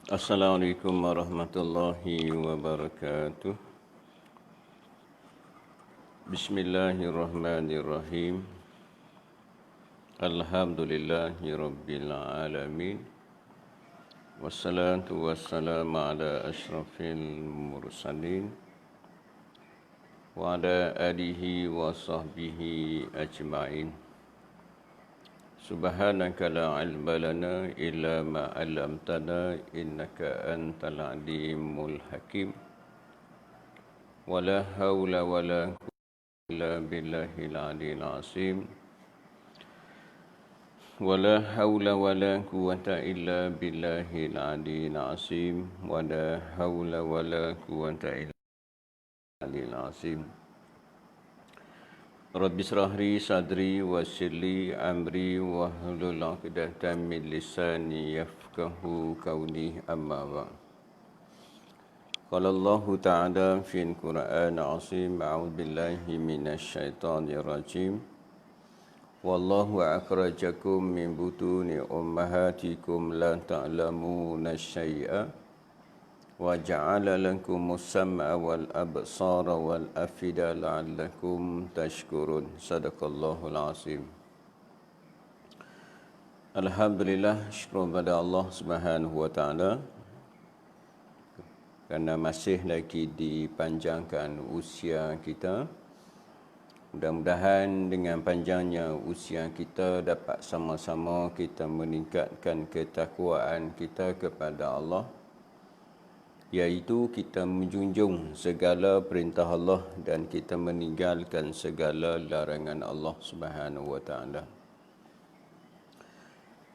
Assalamualaikum warahmatullahi wabarakatuh. Bismillahirrahmanirrahim. Alhamdulillahi rabbil alamin. Wassalatu wassalamu ala asyrafil mursalin wa ala alihi wa sahbihi ajma'in. Subhanaka la ilma lana illa ma 'allamtana innaka antal alimul hakim. Wala haula wala quwwata illa billahil aliyil azim. Wala haula wala quwwata illa billahil aliyil azim. Wala haula wala quwwata illa billahil aliyil azim. Rabbi shrah li sadri wa yassir li amri wa hlul 'uqdatam min lisani yafqahu qawli, amma ba'd. Qala Allah Ta'ala fil Qur'an al-'azim, a'udzu billahi minasy syaithanir rajim. Wallahu akhrajakum min butuni ummahatikum la ta'lamuna syai'a wa ja'ala lakumus sam'a wal absara wal afida la'allakum tashkurun. Sadaqallahul azim. Alhamdulillah, syukur kepada Allah Subhanahu wa taala kerana masih lagi dipanjangkan usia kita. Mudah-mudahan dengan panjangnya usia kita dapat sama-sama kita meningkatkan ketakwaan kita kepada Allah, iaitu kita menjunjung segala perintah Allah dan kita meninggalkan segala larangan Allah Subhanahu wa taala.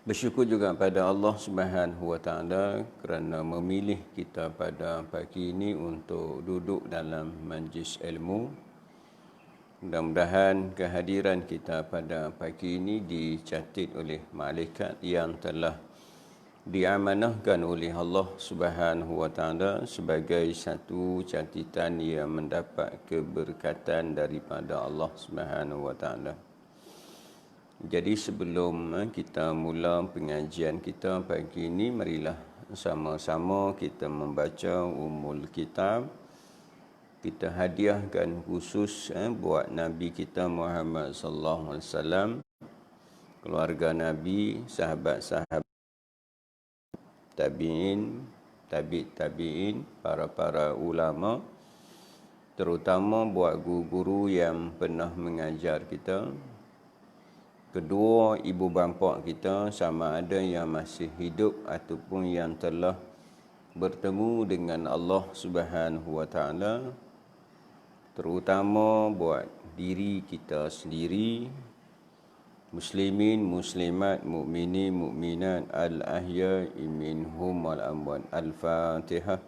Bersyukur juga pada Allah Subhanahu wa taala kerana memilih kita pada pagi ini untuk duduk dalam majlis ilmu. Mudah-mudahan kehadiran kita pada pagi ini dicatat oleh malaikat yang telah diamanahkan oleh Allah Subhanahu wa taala sebagai satu catatan yang mendapat keberkatan daripada Allah Subhanahu wa taala. Jadi sebelum kita mula pengajian kita pagi ini, marilah sama-sama kita membaca Ummul Kitab. Kita hadiahkan khusus buat Nabi kita Muhammad sallallahu alaihi wasallam, keluarga Nabi, sahabat-sahabat, tabi'in, tabi'in, para ulama, terutama buat guru-guru yang pernah mengajar kita, kedua ibu bapa kita sama ada yang masih hidup ataupun yang telah bertemu dengan Allah Subhanahu wa taala, terutama buat diri kita sendiri, muslimin, muslimat, mukminin, mukminat, al-ahya'i minhum wal amwat. Al-Fatihah.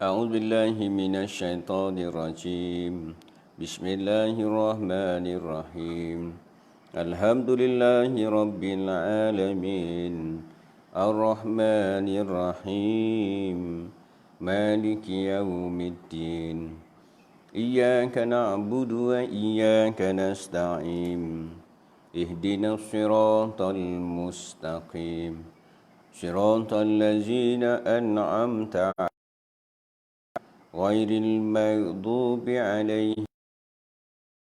A'udzu billahi minasy syaithanir rajim. Bismillahirrahmanirrahim. Alhamdulillahi rabbil alamin. Ar-Rahmanir Rahim. Maliki yaumiddin. Iyyaka na'budu wa iyyaka nasta'in. Ihdinas siratal mustaqim. Siratal ladzina an'amta 'alaihim ghairil maghdubi 'alaihim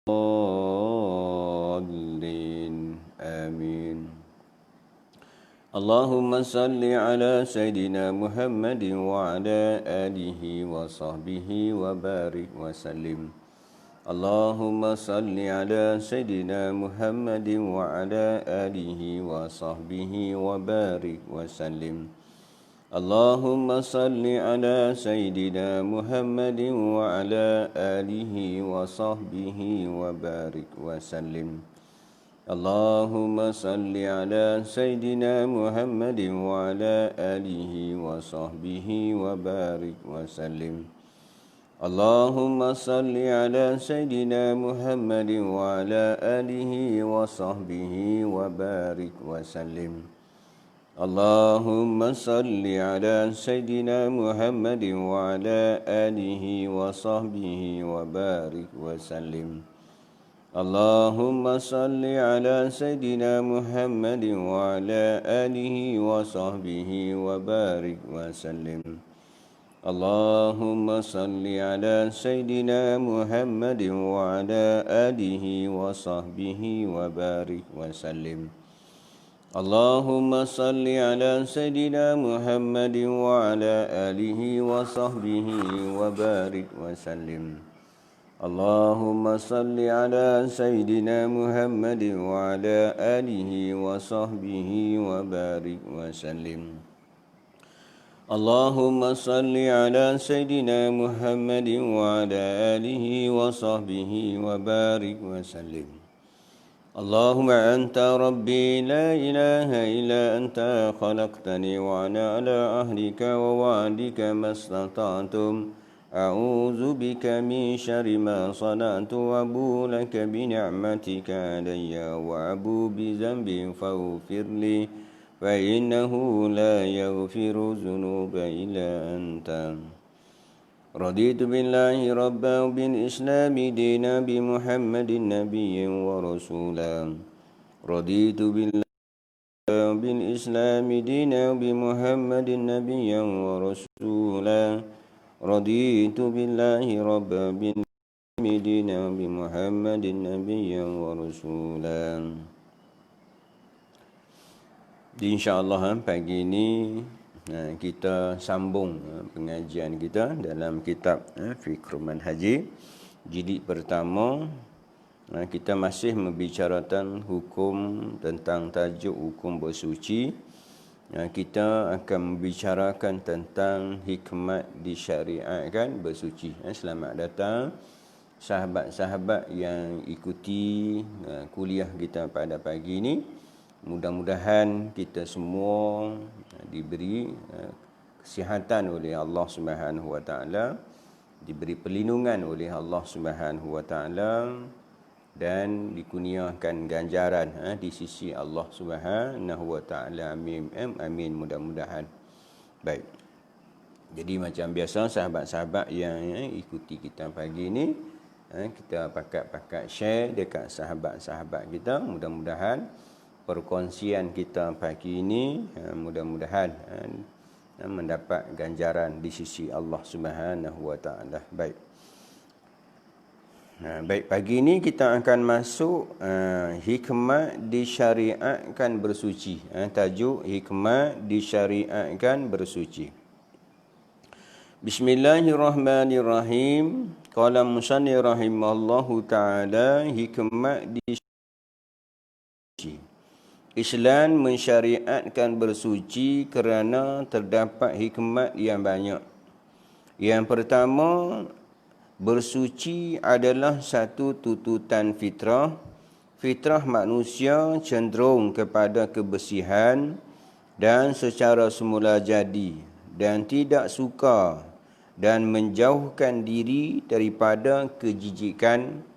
waladdallin. Amin. Allahumma salli ala Sayyidina Muhammadin wa ala alihi wa sahbihi wa barik wa sallim. Allahumma salli ala Sayyidina Muhammadin wa ala alihi wa sahbihi wa barik wa sallim. Allahumma salli ala Sayyidina Muhammadin wa ala alihi wa sahbihi wa barik wa sallim. Allahumma salli ala Sayyidina Muhammadin wa ala alihi wa sahbihi wa barik wa sallim. Allahumma salli ala Sayyidina Muhammadin wa ala alihi wa sahbihi wa barik wa sallim. Allahumma salli ala Sayyidina Muhammadin wa ala alihi wa sahbihi wa barik wa sallim. اللهم صل على سيدنا محمد وعلى آله وصحبه وبارك وسلم. اللهم صل على سيدنا محمد وعلى آله وصحبه وبارك وسلم. اللهم صل على سيدنا محمد وعلى آله وصحبه وبارك وسلم. اللهم صل على سيدنا محمد وعلى آله وصحبه وبارك وسلم. اللهم صل على سيدنا محمد وعلى آله وصحبه وبارك وسلم. اللهم أنت ربي لا إله إلا أنت خلقتني وأنا على عهدك ووعدك ما استطعت أعوذ بك من شر ما صنعت وأبوء لك بنعمتك علي وأبوء بذنبي فاغفر لي فإنه لا يغفر الذنوب إلا أنت. رضيت بالله ربا وبالإسلام دينا بمحمد نبي ورسولا. رضيت بالله وبالإسلام دينا بمحمد نبيا ورسولا. رضيت بالله ربا بالإسلام دينا بمحمد نبيا ورسولا. InsyaAllah pagi ini kita sambung pengajian kita dalam kitab Fiqh Manhaji jilid pertama. Kita masih membicarakan hukum tentang tajuk hukum bersuci. Kita akan membicarakan tentang hikmat disyariatkan bersuci. Selamat datang sahabat-sahabat yang ikuti kuliah kita pada pagi ini. Mudah-mudahan kita semua diberi kesihatan oleh Allah Subhanahu wa taala, diberi perlindungan oleh Allah Subhanahu wa taala dan dikurniakan ganjaran di sisi Allah Subhanahu wa taala. Amin. Amin, mudah-mudahan. Baik. Jadi macam biasa sahabat-sahabat yang ikuti kita pagi ini, kita pakat-pakat share dekat sahabat-sahabat kita. Mudah-mudahan perkongsian kita pagi ini mudah-mudahan mendapat ganjaran di sisi Allah Subhanahu wa taala. Baik. Baik, pagi ini kita akan masuk hikmat disyariatkan bersuci. Tajuk hikmat disyariatkan bersuci. Bismillahirrahmanirrahim. Qala musannif rahimallahu taala hikmat disyariatkan. Islam mensyariatkan bersuci kerana terdapat hikmat yang banyak. Yang pertama, bersuci adalah satu tuntutan fitrah. Fitrah manusia cenderung kepada kebersihan dan secara semula jadi dan tidak suka dan menjauhkan diri daripada kejijikan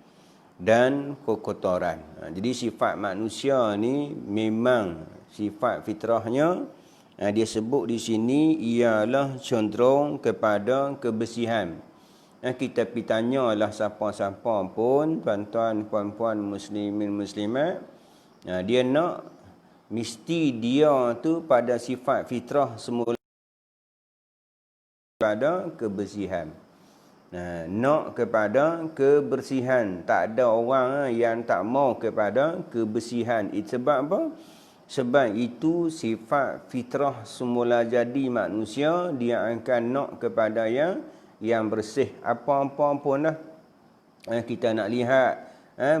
dan kekotoran. Jadi sifat manusia ni memang sifat fitrahnya, dia sebut di sini ialah cenderung kepada kebersihan. Kita pergi tanyalah siapa-siapa pun, tuan-tuan, puan-puan, muslimin, muslimat, dia nak mesti dia tu pada sifat fitrah semula pada kebersihan. Nak kepada kebersihan. Tak ada orang yang tak mau kepada kebersihan. Sebab apa? Sebab itu sifat fitrah semula jadi manusia, dia akan nak kepada yang bersih. Apa-apa pun lah kita nak lihat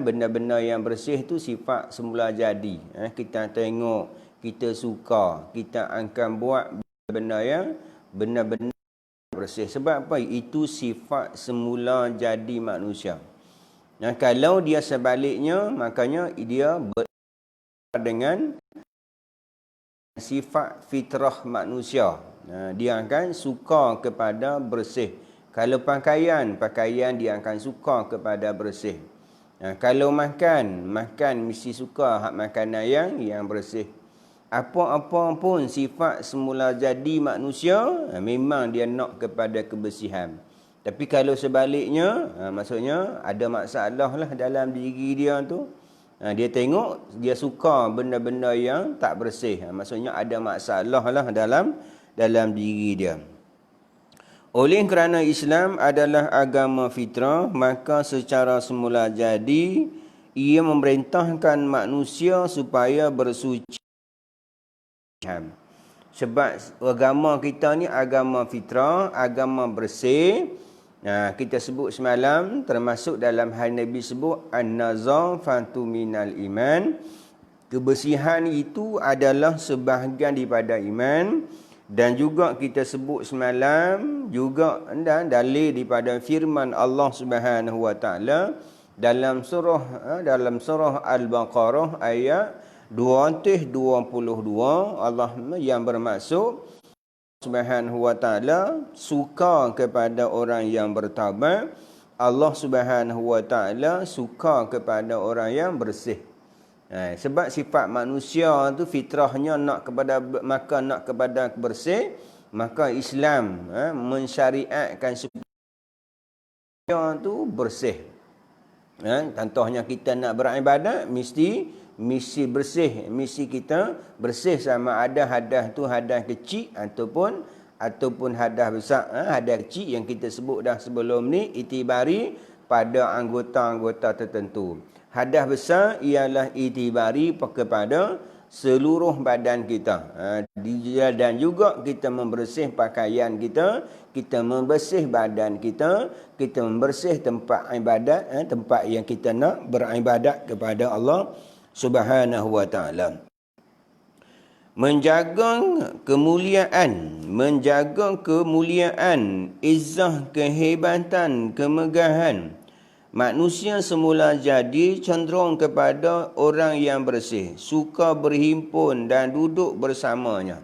benda-benda yang bersih tu sifat semula jadi. Kita tengok, kita suka, kita akan buat benda-benda bersih. Sebab apa? Itu sifat semula jadi manusia. Kalau dia sebaliknya, makanya dia dengan sifat fitrah manusia. Dia akan suka kepada bersih. Kalau pakaian dia akan suka kepada bersih. Kalau makan mesti suka makanan yang bersih. Apa-apa pun sifat semula jadi manusia, memang dia nak kepada kebersihan. Tapi kalau sebaliknya, maksudnya ada masalah lah dalam diri dia tu. Dia tengok, dia suka benda-benda yang tak bersih. Maksudnya ada masalah lah dalam diri dia. Oleh kerana Islam adalah agama fitrah, maka secara semula jadi, ia memerintahkan manusia supaya bersuci. Sebab agama kita ni agama fitrah, agama bersih. Kita sebut semalam, termasuk dalam hal Nabi sebut, an-nazafatu minal iman. Kebersihan itu adalah sebahagian daripada iman. Dan juga kita sebut semalam juga dalil daripada firman Allah Subhanahu wa taala dalam surah Al-Baqarah ayat 222, Allah yang bermaksud Subhanahu wa taala suka kepada orang yang bertaubat. Allah Subhanahu wa taala suka kepada orang yang bersih. Sebab sifat manusia tu fitrahnya nak kepada bersih, maka Islam mensyariatkan supaya tu bersih. Contohnya kita nak beribadat mesti bersih, mesti kita bersih, sama ada hadas tu hadas kecil ataupun hadas besar. Hadas kecil yang kita sebut dah sebelum ni itibari pada anggota-anggota tertentu. Hadas besar ialah itibari kepada seluruh badan kita. Dan juga kita membersih pakaian kita, kita membersih badan kita, kita membersih tempat ibadat, tempat yang kita nak beribadat kepada Allah Subhanahu wa taala. Menjaga kemuliaan, izzah, kehebatan, kemegahan. Manusia semula jadi cenderung kepada orang yang bersih, suka berhimpun dan duduk bersamanya.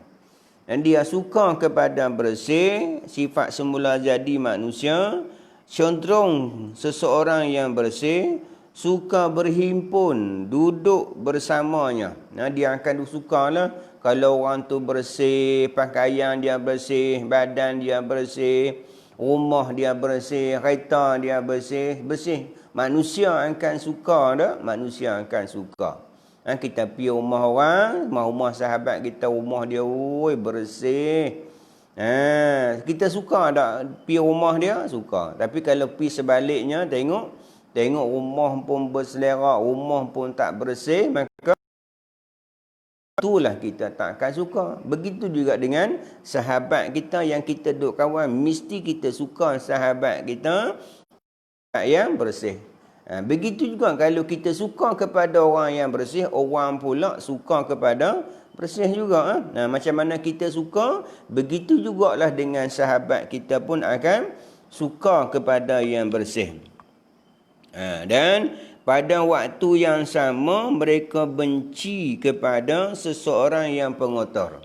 Dan dia suka kepada bersih, sifat semula jadi manusia, cenderung seseorang yang bersih, suka berhimpun, duduk bersamanya. Dia akan sukalah kalau orang tu bersih, pakaian dia bersih, badan dia bersih, rumah dia bersih, kereta dia bersih. Manusia akan suka dah, manusia akan suka. Kita pergi rumah orang, rumah sahabat kita, rumah dia bersih. Kita suka tak pergi rumah dia? Suka. Tapi kalau pergi sebaliknya, tengok rumah pun berselera, rumah pun tak bersih, maka itulah kita tak akan suka. Begitu juga dengan sahabat kita yang kita duk kawan, mesti kita suka sahabat kita yang bersih. Begitu juga kalau kita suka kepada orang yang bersih, orang pula suka kepada bersih juga. Macam mana kita suka, begitu jugalah dengan sahabat kita pun akan suka kepada yang bersih. Dan pada waktu yang sama mereka benci kepada seseorang yang pengotor.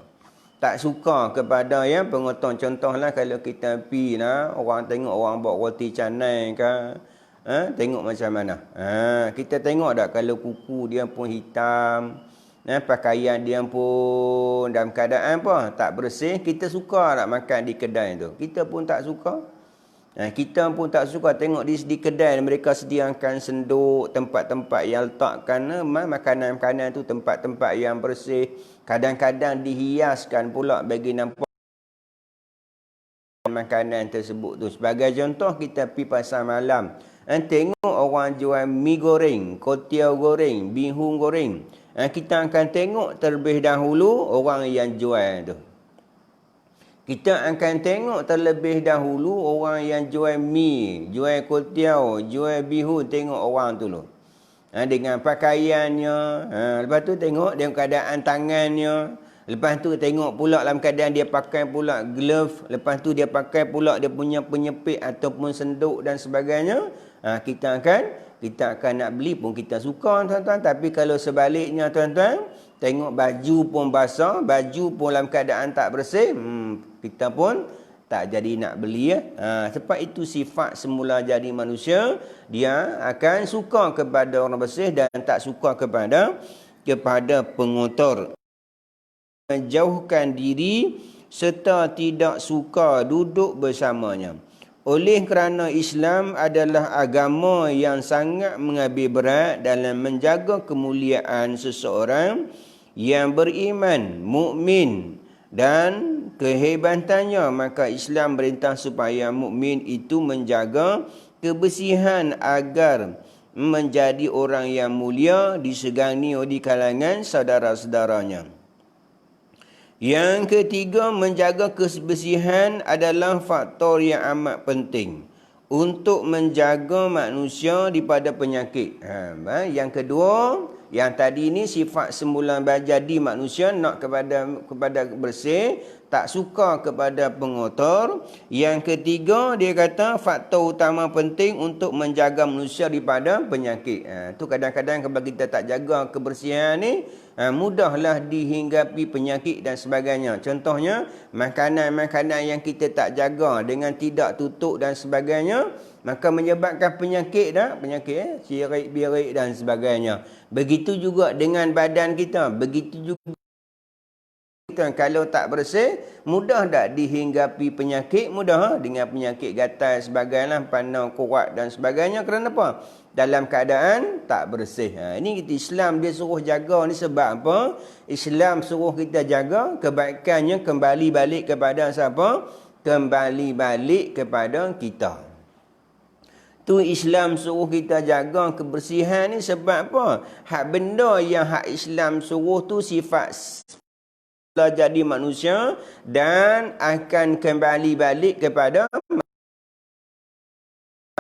Tak suka kepada yang pengotor. Contohlah kalau kita pergi orang tengok orang bawa roti canai ke, tengok macam mana. Kita tengok tak kalau kuku dia pun hitam, pakaian dia pun dalam keadaan apa? Tak bersih, kita suka tak makan di kedai tu? Kita pun tak suka. Kita pun tak suka tengok di kedai mereka sediakan senduk, tempat-tempat yang letakkan makanan-makanan tu, tempat-tempat yang bersih. Kadang-kadang dihiaskan pula bagi nampak makanan tersebut tu. Sebagai contoh, kita pergi pasar malam, tengok orang jual mi goreng, kotiau goreng, bihun goreng. Kita akan tengok terlebih dahulu orang yang jual tu. Kita akan tengok terlebih dahulu orang yang jual mi, jual kotiau, jual bihun, tengok orang tu. Dengan pakaiannya, lepas tu tengok keadaan tangannya, lepas tu tengok pula dalam keadaan dia pakai pula glove, lepas tu dia pakai pula dia punya penyepit ataupun senduk dan sebagainya. Kita akan nak beli pun kita suka, tuan-tuan. Tapi kalau sebaliknya, tuan-tuan, tengok baju pun basah, baju pun dalam keadaan tak bersih, kita pun tak jadi nak beli. Sebab itu sifat semula jadi manusia, dia akan suka kepada orang bersih dan tak suka kepada pengotor. Menjauhkan diri serta tidak suka duduk bersamanya. oleh kerana Islam adalah agama yang sangat mengambil berat dalam menjaga kemuliaan seseorang yang beriman, mukmin dan kehebatannya, maka Islam perintah supaya mukmin itu menjaga kebersihan agar menjadi orang yang mulia disegani di kalangan saudara-saudaranya. Yang ketiga, menjaga kebersihan adalah faktor yang amat penting untuk menjaga manusia daripada penyakit. Yang kedua, yang tadi ni sifat semula jadi manusia nak kepada bersih, tak suka kepada pengotor. Yang ketiga, dia kata faktor utama penting untuk menjaga manusia daripada penyakit. Tu kadang-kadang kalau kita tak jaga kebersihan ni, mudahlah dihinggapi penyakit dan sebagainya. Contohnya, makanan-makanan yang kita tak jaga dengan tidak tutup dan sebagainya, maka menyebabkan penyakit cirit, birit dan sebagainya. Begitu juga dengan badan kita, begitu juga kita kalau tak bersih, mudah tak dihinggapi penyakit, mudah dengan penyakit gatal sebagainya, panau kuat dan sebagainya. Kerana apa? Dalam keadaan tak bersih. Ini kita Islam dia suruh jaga ni sebab apa? Islam suruh kita jaga kebaikannya kembali balik kepada siapa? Kembali balik kepada kita. Tu Islam suruh kita jaga kebersihan ni sebab apa? Hak benda yang hak Islam suruh tu sifat jadi manusia dan akan kembali balik kepada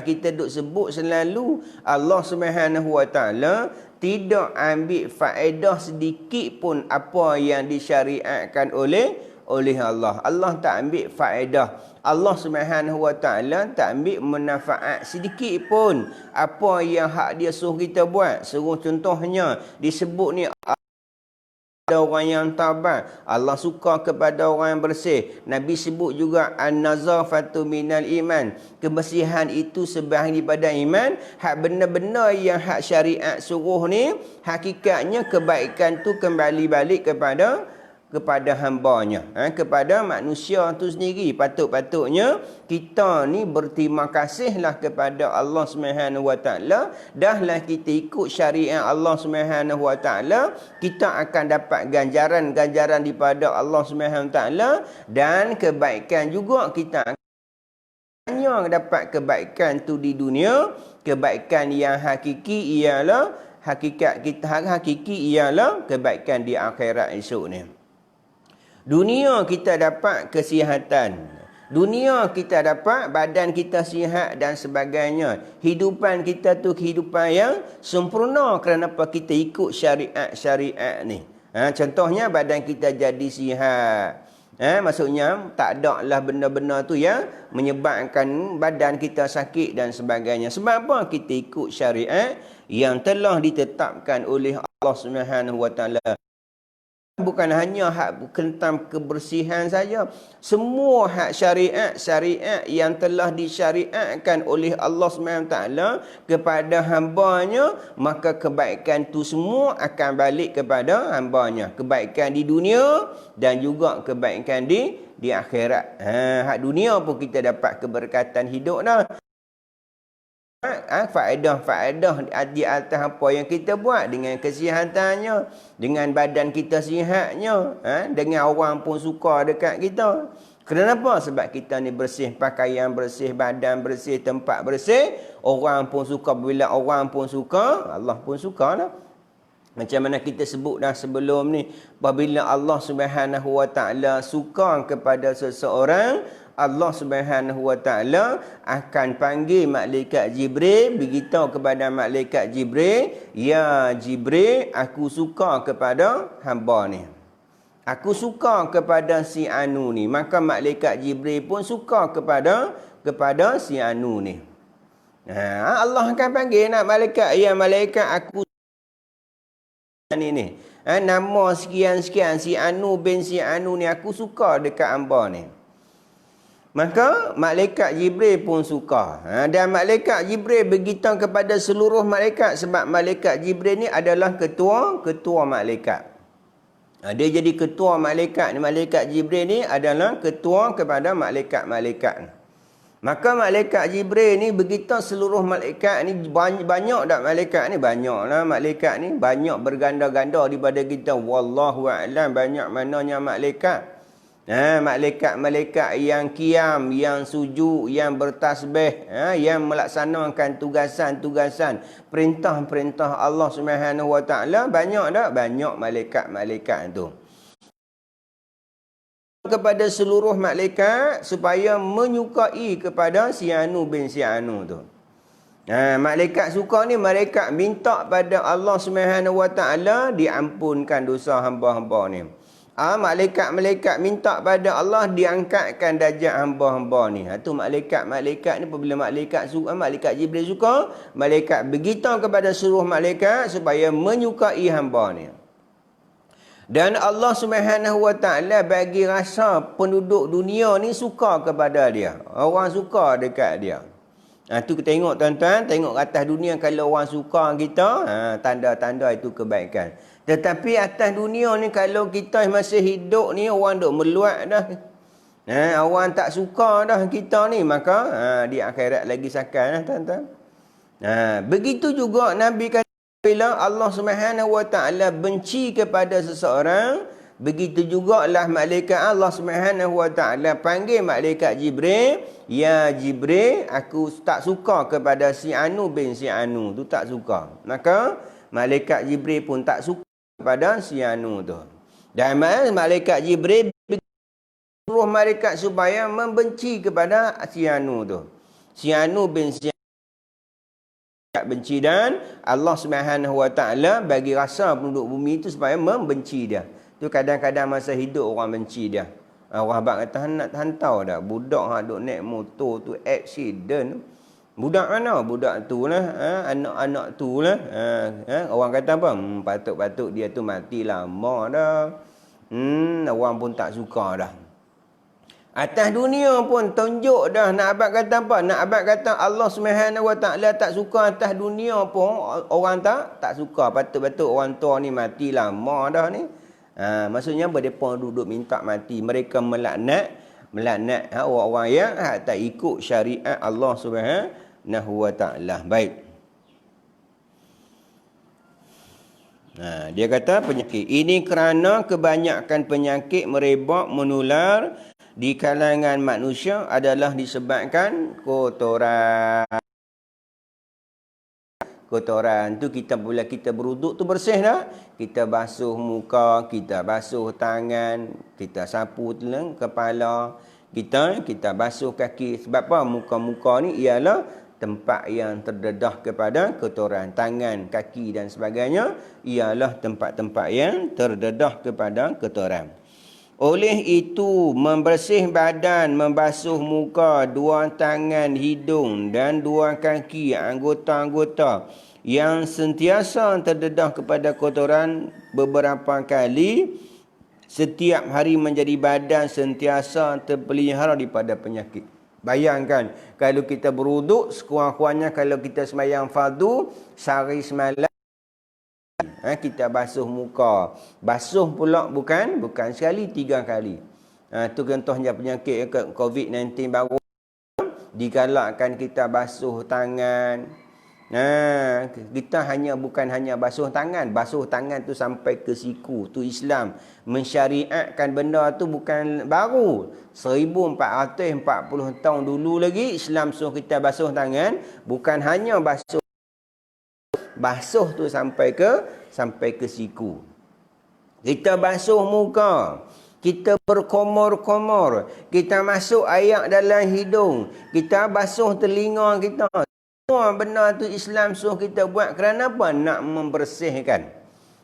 kita duk sebut selalu Allah Subhanahu Wa Taala tidak ambil faedah sedikit pun apa yang disyariatkan oleh Allah. Allah tak ambil faedah. Allah Subhanahu Wa Taala tak ambil manfaat sedikit pun apa yang hak dia suruh kita buat. Suruh contohnya disebut ni ada orang yang tabat, Allah suka kepada orang yang bersih. Nabi sebut juga an-nazafatu minal iman. Kebersihan itu sebahagian daripada iman. Hak benda-benda yang hak syariat suruh ni, hakikatnya kebaikan tu kembali balik kepada hambanya, kepada manusia tu sendiri. Patut-patutnya kita ni berterima kasihlah kepada Allah Subhanahu Wa Taala. Dahlah kita ikut syariat Allah Subhanahu Wa Taala, kita akan dapat ganjaran daripada Allah Subhanahu Wa Taala, dan kebaikan juga kita hanya dapat kebaikan tu di dunia. Kebaikan yang hakiki ialah kebaikan di akhirat esok ni. Dunia kita dapat kesihatan, dunia kita dapat badan kita sihat dan sebagainya. Hidupan kita tu kehidupan yang sempurna kerana apa? Kita ikut syariat ni. Contohnya badan kita jadi sihat. Maksudnya tak ada lah benda-benda tu yang menyebabkan badan kita sakit dan sebagainya. Sebab apa? Kita ikut syariat yang telah ditetapkan oleh Allah Subhanahu Wa Taala. Bukan hanya hak tentang kebersihan saja. Semua hak syariat yang telah disyariatkan oleh Allah SWT kepada hambanya, maka kebaikan tu semua akan balik kepada hambanya. Kebaikan di dunia dan juga kebaikan di akhirat. Hak dunia pun kita dapat keberkatan hidup dah. Faedah di atas apa yang kita buat, dengan kesihatannya, dengan badan kita sihatnya, dengan orang pun suka dekat kita. Kenapa? Sebab kita ni bersih, pakaian bersih, badan bersih, tempat bersih. Orang pun suka. Bila orang pun suka, Allah pun suka lah. Macam mana kita sebut dah sebelum ni, apabila Allah Subhanahu Wa Taala suka kepada seseorang, Allah Subhanahu Wa Taala akan panggil malaikat Jibril, beritahu kepada malaikat Jibril, "Ya Jibril, aku suka kepada hamba ni. Aku suka kepada si anu ni." Maka malaikat Jibril pun suka kepada si anu ni. Allah akan panggil nak malaikat, "Ya malaikat, aku ni. Nama sekian-sekian si anu bin si anu ni aku suka dekat hamba ni." Maka malaikat Jibril pun suka. Dan malaikat Jibril beritahu kepada seluruh malaikat, sebab malaikat Jibril ni adalah ketua malaikat. Dia jadi ketua malaikat ni. Malaikat Jibril ni adalah ketua kepada malaikat-malaikat. Maka malaikat Jibril ni begitu seluruh malaikat ni banyak tak malaikat ni? Banyaklah malaikat ni, banyak berganda-ganda daripada kita. Wallahu a'lam banyak mananya malaikat. Malaikat-malaikat yang qiyam, yang sujud, yang bertasbih, yang melaksanakan tugasan-tugasan, perintah-perintah Allah Subhanahu Wa Taala, banyak tak? Banyak malaikat-malaikat tu. Kepada seluruh malaikat supaya menyukai kepada si anu bin si anu tu. Malaikat suka ni, malaikat minta pada Allah Subhanahu Wa Taala diampunkan dosa hamba-hamba ni. Malaikat-malaikat minta pada Allah diangkatkan darjat hamba-hamba ni. Tu malaikat-malaikat ni apabila malaikat suka, malaikat Jibril suka, malaikat beritahu kepada seluruh malaikat supaya menyukai hamba ni. Dan Allah Subhanahu Wa Taala bagi rasa penduduk dunia ni suka kepada dia. Orang suka dekat dia. Tu kita tengok tuan-tuan, tengok atas dunia kalau orang suka kita, tanda-tanda itu kebaikan. Tetapi atas dunia ni kalau kita masih hidup ni, orang duk meluat dah. Orang tak suka dah kita ni, maka di akhirat lagi sakal tuan-tuan. Begitu juga Nabi kata, bila Allah Subhanahu Wa Taala benci kepada seseorang, begitu jugalah malaikat Allah Subhanahu Wa Taala panggil malaikat Jibril, ya Jibril, aku tak suka kepada si anu bin si anu tu, tak suka. Maka malaikat Jibril pun tak suka kepada si anu tu. Dan malaikat Jibril suruh malaikat supaya membenci kepada si anu tu. Si anu bin si benci, dan Allah Subhanahu Wa Taala bagi rasa penduduk bumi itu supaya membenci dia. Tu kadang-kadang masa hidup orang benci dia. Orang abang kata nak hantau dah budak hak duk naik motor tu accident. Budak mana? Budak tu lah, anak-anak tu lah. Orang kata apa? Patut-patut dia tu mati lama dah. Orang pun tak suka dah. Atas dunia pun tunjuk dah. Nak abang kata apa? Nak abang kata Allah Subhanahu Wa Taala tak suka atas dunia pun orang tak suka. Patut-patut orang tua ni mati lama dah ni. Maksudnya mereka duduk minta mati. Mereka melaknat orang-orang yang tak ikut syariat Allah Subhanahu Wa Taala. Baik. Dia kata penyakit ini kerana kebanyakan penyakit merebak menular di kalangan manusia adalah disebabkan kotoran. Kotoran tu kita bila kita beruduk tu bersih dah. Kita basuh muka, kita basuh tangan, kita sapu telang kepala, kita basuh kaki. Sebab apa? Muka-muka ni ialah tempat yang terdedah kepada kotoran. Tangan, kaki dan sebagainya ialah tempat-tempat yang terdedah kepada kotoran. Oleh itu, membersih badan, membasuh muka, dua tangan, hidung dan dua kaki, anggota-anggota yang sentiasa terdedah kepada kotoran beberapa kali setiap hari menjadi badan sentiasa terpelihara daripada penyakit. Bayangkan, kalau kita beruduk, sekurang-kurangnya kalau kita sembahyang fardu, sehari semalam, kita basuh muka. Basuh pula bukan sekali, 3 kali. Tu contohnya penyakit COVID-19 baru. Digalakkan kita basuh tangan. Kita bukan hanya basuh tangan tu sampai ke siku. Tu Islam mensyariatkan benda tu bukan baru. 1440 tahun dulu lagi Islam suruh kita basuh tangan, bukan hanya basuh tu sampai ke siku. Kita basuh muka, kita berkomor-komor, kita masuk air dalam hidung, kita basuh telinga kita. Semua benda tu Islam suruh kita buat kerana apa? Nak membersihkan.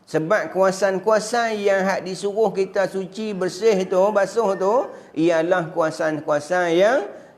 Sebab kuasan-kuasan yang hak disuruh kita suci, bersih tu, basuh tu, ialah kuasan-kuasan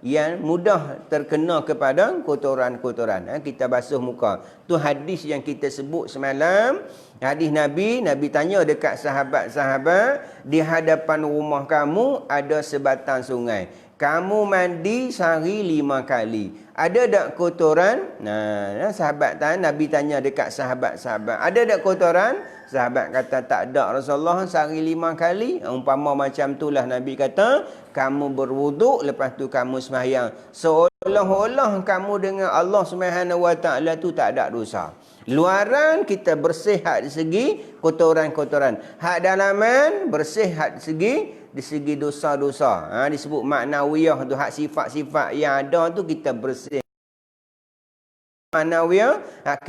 yang mudah terkena kepada kotoran-kotoran. Kita basuh muka. Tu hadis yang kita sebut semalam. Hadis Nabi tanya dekat sahabat-sahabat, di hadapan rumah kamu ada sebatang sungai. Kamu mandi sehari 5 kali. Ada tak kotoran? Nah, sahabat Nabi tanya dekat sahabat-sahabat. Ada tak kotoran? Sahabat kata tak ada Rasulullah, sehari 5 kali. Umpama macam itulah Nabi kata, kamu berwuduk lepas tu kamu sembahyang. Seolah-olah kamu dengan Allah Subhanahu Wa Taala tu tak ada dosa. Luaran kita bersih hak di segi kotoran-kotoran. Hak dalaman bersih hak di segi dosa-dosa. Disebut maknawiyah tu, hak sifat-sifat yang ada tu kita bersih. Maknawiyah hak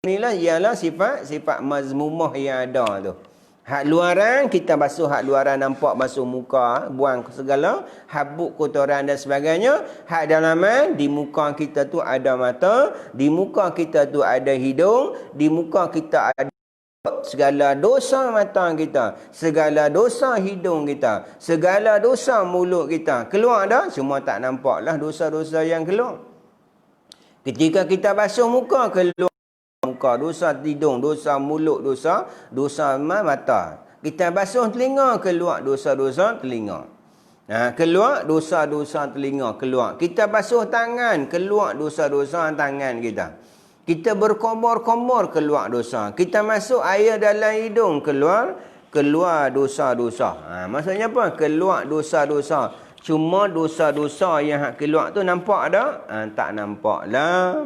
inilah ialah sifat-sifat mazmumah yang ada tu. Hak luaran kita basuh hak luaran, nampak basuh muka, buang segala habuk kotoran dan sebagainya. Hak dalaman, di muka kita tu ada mata, di muka kita tu ada hidung, di muka kita ada segala dosa mata kita, segala dosa hidung kita, segala dosa mulut kita. Keluar dah, semua tak nampak lah dosa-dosa yang keluar. Ketika kita basuh muka, keluar muka, dosa hidung, dosa mulut, dosa mata. Kita basuh telinga, keluar dosa-dosa telinga. Keluar dosa-dosa telinga, keluar. Kita basuh tangan, keluar dosa-dosa tangan kita. Kita berkomor-komor, keluar dosa. Kita masuk air dalam hidung, keluar dosa-dosa. Maksudnya apa? Keluar dosa-dosa. Cuma dosa-dosa yang hak keluar tu nampak tak? Tak nampak lah.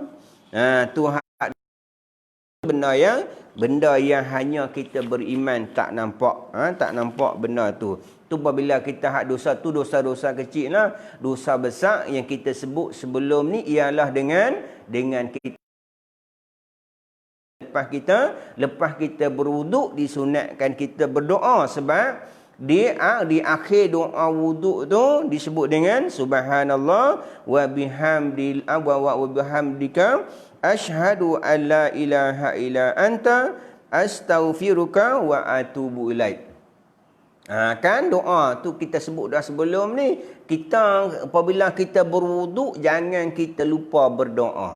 Tuhan benda yang hanya kita beriman tak nampak. Tak nampak benda tu. Tu apabila kita hak dosa tu dosa-dosa kecil lah. Dosa besar yang kita sebut sebelum ni ialah dengan kita lepas kita berwuduk disunatkan kita berdoa, sebab di akhir doa wuduk tu disebut dengan subhanallah wa bihamdika asyhadu an la ilaha illa anta astaghfiruka wa atubu ilaik. Kan doa tu kita sebut dah sebelum ni. Kita apabila kita berwuduk jangan kita lupa berdoa.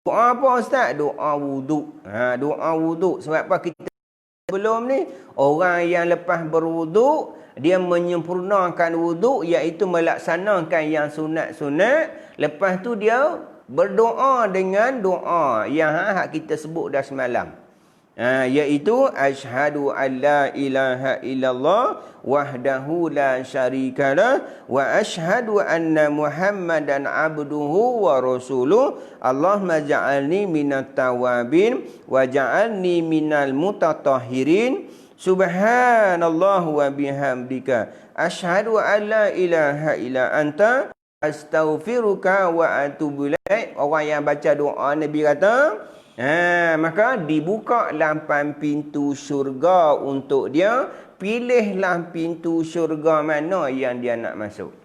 Doa apa Ustaz? Doa wuduk. Doa wuduk. Sebab apa kita sebelum ni, orang yang lepas berwuduk, dia menyempurnakan wuduk, iaitu melaksanakan yang sunat-sunat. Lepas tu dia berdoa dengan doa yang kita sebut dah semalam. Iaitu asyhadu an la ilaha illallah wahdahu la syarikalah wa asyhadu anna muhammadan abduhu wa rasuluh. Allahumma ja'alni minat tawabin wa ja'alni minal mutatahhirin. Subhanallah wa bihamdika asyhadu an la ilaha illa anta astaghfiruka wa atubu ilaik. Orang yang baca doa Nabi kata, maka dibuka lampan pintu syurga untuk dia. Pilihlah pintu syurga mana yang dia nak masuk.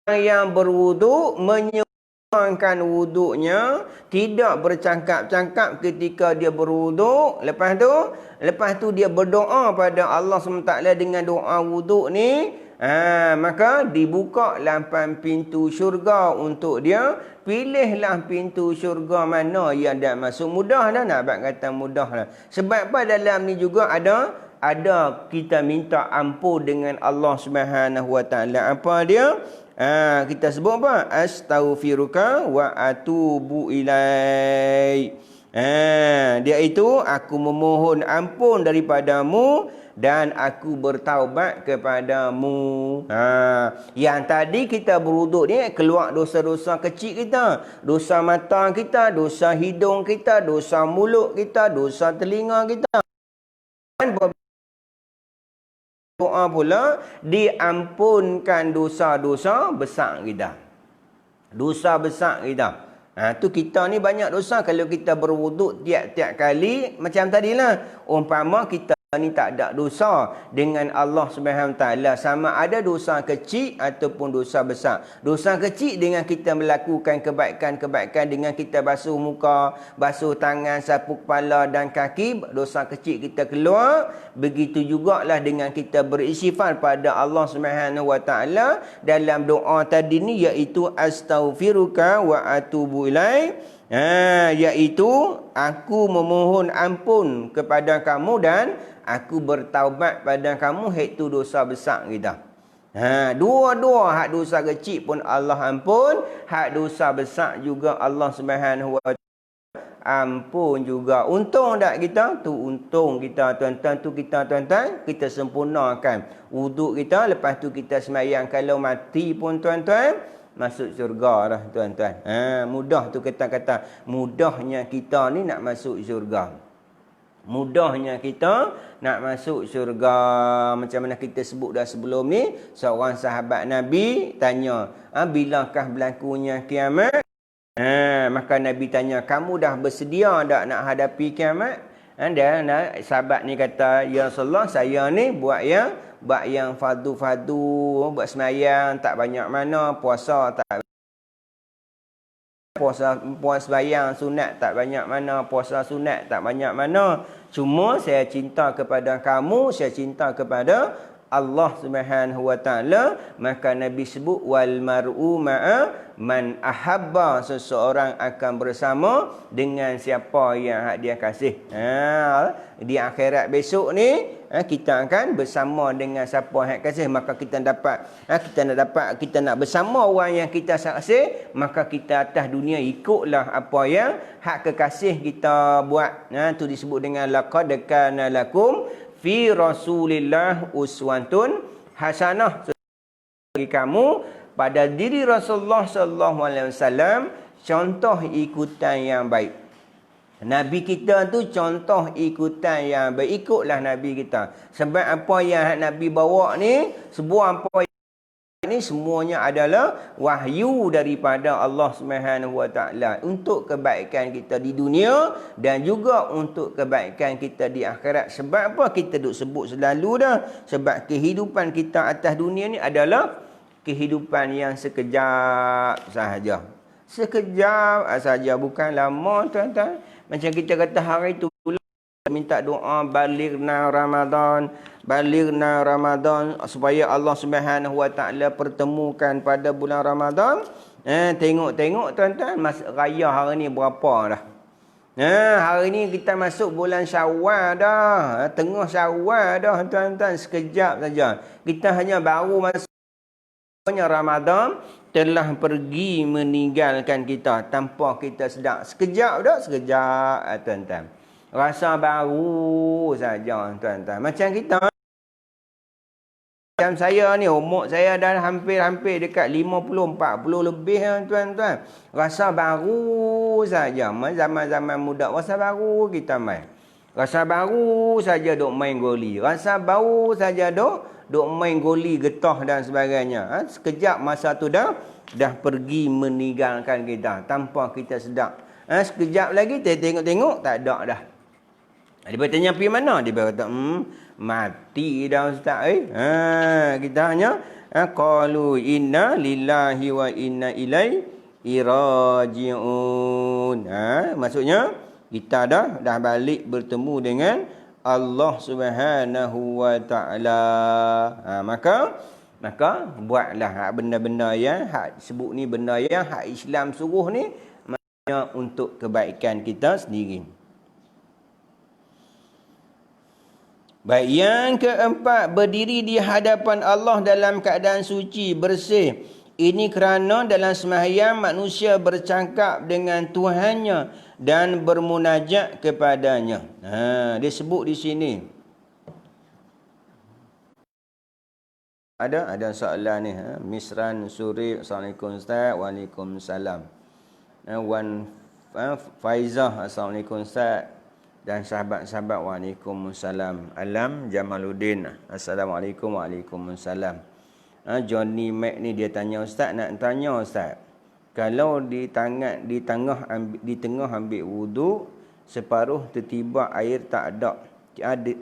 Yang berwuduk menyempurnakan wuduknya, tidak bercakap-cakap ketika dia berwuduk. Lepas tu dia berdoa pada Allah SWT dengan doa wuduk ni. Maka dibuka lampan pintu syurga untuk dia. Pilihlah pintu syurga mana yang dia masuk. Mudah dah, nak abang kata mudah lah. Sebab apa dalam ni juga ada kita minta ampun dengan Allah Subhanahu Wa Taala. Apa dia? Kita sebut apa? Astaghfiruka wa atubu ilaik. Dia itu aku memohon ampun daripadamu dan aku bertaubat kepadamu. Yang tadi kita berwuduk ni keluar dosa-dosa kecil kita, dosa mata kita, dosa hidung kita, dosa mulut kita, dosa telinga kita. Dan doa pula diampunkan dosa-dosa besar kita. Dosa besar kita. Tu kita ni banyak dosa. Kalau kita berwuduk tiap-tiap kali, macam tadilah, umpama kita ni tak ada dosa dengan Allah Subhanahu Taala, sama ada dosa kecil ataupun dosa besar. Dosa kecil dengan kita melakukan kebaikan-kebaikan, dengan kita basuh muka, basuh tangan, sapu kepala dan kaki, dosa kecil kita keluar. Begitu jugalah dengan kita beristighfar pada Allah Subhanahu Wa Taala dalam doa tadi ni, iaitu astaghfiruka wa atubu ilaik. Iaitu aku memohon ampun kepada kamu dan aku bertaubat pada kamu, iaitu dosa besar kita. Dua-dua hak dosa kecil pun Allah ampun, hak dosa besar juga Allah Subhanahu wa ampun juga. Untung tak kita? Tu untung kita tuan-tuan, kita sempurnakan wuduk kita, lepas tu kita sembahyang. Kalau mati pun tuan-tuan masuk syurga dah tuan-tuan. Mudah tu kata-kata mudahnya kita ni nak masuk syurga. Mudahnya kita nak masuk syurga. Macam mana kita sebut dah sebelum ni, seorang sahabat Nabi tanya, bilakah berlakunya kiamat? Maka Nabi tanya, kamu dah bersedia tak nak hadapi kiamat? Dan sahabat ni kata, ya Rasulullah, saya ni buat yang fardu-fardu, buat semayang tak banyak mana, puasa sembahyang sunat tak banyak mana, puasa sunat tak banyak mana. Cuma saya cinta kepada kamu, saya cinta kepada Allah Subhanahu wa taala. Maka Nabi sebut wal mar'u ma'a man ahabba, seseorang akan bersama dengan siapa yang dia kasih. Di akhirat besok ni kita akan bersama dengan siapa yang kasih. Maka kita nak bersama orang yang kita kasih, maka kita atas dunia ikutlah apa yang hak kekasih kita buat. Tu disebut dengan laqad kana lakum fi Rasulillah uswatun hasanah, bagi kamu pada diri Rasulullah sallallahu alaihi wasallam contoh ikutan yang baik. Nabi kita tu contoh ikutan yang baik. Ikutlah Nabi kita. Sebab apa yang Nabi bawa ni, sebuah apa ini semuanya adalah wahyu daripada Allah Subhanahu wa taala untuk kebaikan kita di dunia dan juga untuk kebaikan kita di akhirat. Sebab apa kita duk sebut selalu dah? Sebab kehidupan kita atas dunia ni adalah kehidupan yang sekejap sahaja. Sekejap sahaja, bukan lama tuan-tuan. Macam kita kata hari tu minta doa balighna Ramadan supaya Allah Subhanahu wa taala pertemukan pada bulan Ramadan. Tengok tuan-tuan, raya hari ni berapa dah? Hari ni kita masuk bulan Syawal dah. Tengah Syawal dah tuan-tuan, sekejap saja. Kita hanya baru masuknya Ramadan telah pergi meninggalkan kita tanpa kita sedar. Sekejap dah, sekejap tuan-tuan. Rasa baru saja tuan-tuan. Macam kita, macam saya ni, umur saya dah hampir dekat 50, 40 lebih tuan-tuan. Rasa baru saja. Zaman-zaman muda, rasa baru kita main. Rasa baru saja duk main goli. Rasa baru saja duk main goli, getah dan sebagainya. Sekejap masa tu dah pergi meninggalkan kita tanpa kita sedar. Sekejap lagi tengok tak ada dah. Dia bertanya pergi mana? Dia berkata, mati dah ustaz. Kita hanya qalu inna lillahi wa inna ilaihi raji'un. Maksudnya kita dah balik bertemu dengan Allah Subhanahu wa taala. Maka buatlah benda-benda yang hak sebut ni, benda yang hak Islam suruh ni, maknanya untuk kebaikan kita sendiri. Baik, yang keempat, berdiri di hadapan Allah dalam keadaan suci, bersih. Ini kerana dalam sembahyang manusia bercakap dengan Tuhannya dan bermunajat kepadanya. Dia sebut di sini. Ada soalan ni. Misran Suri, Assalamualaikum Ustaz. Waalaikumsalam. Wan Faizah, Assalamualaikum Ustaz. Dan sahabat-sahabat, waalaikumsalam. Alam Jamaluddin, assalamualaikum, waalaikumsalam. Johnny Mac ni dia tanya, Ustaz, nak tanya Ustaz, kalau di tengah ambil wuduk, separuh tertiba air tak ada,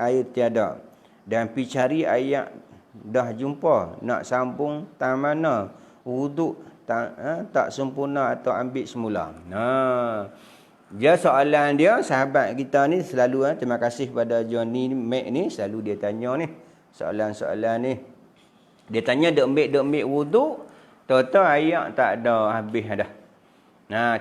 air tiada, dan pergi cari air dah jumpa, nak sambung tak mana, wuduk tak sempurna atau ambil semula. Dia soalan dia, sahabat kita ni selalu, terima kasih pada Johnny Mac ni, selalu dia tanya ni soalan-soalan ni. Dia tanya duk ambil wuduk, tahu-tahu air tak ada, habis dah.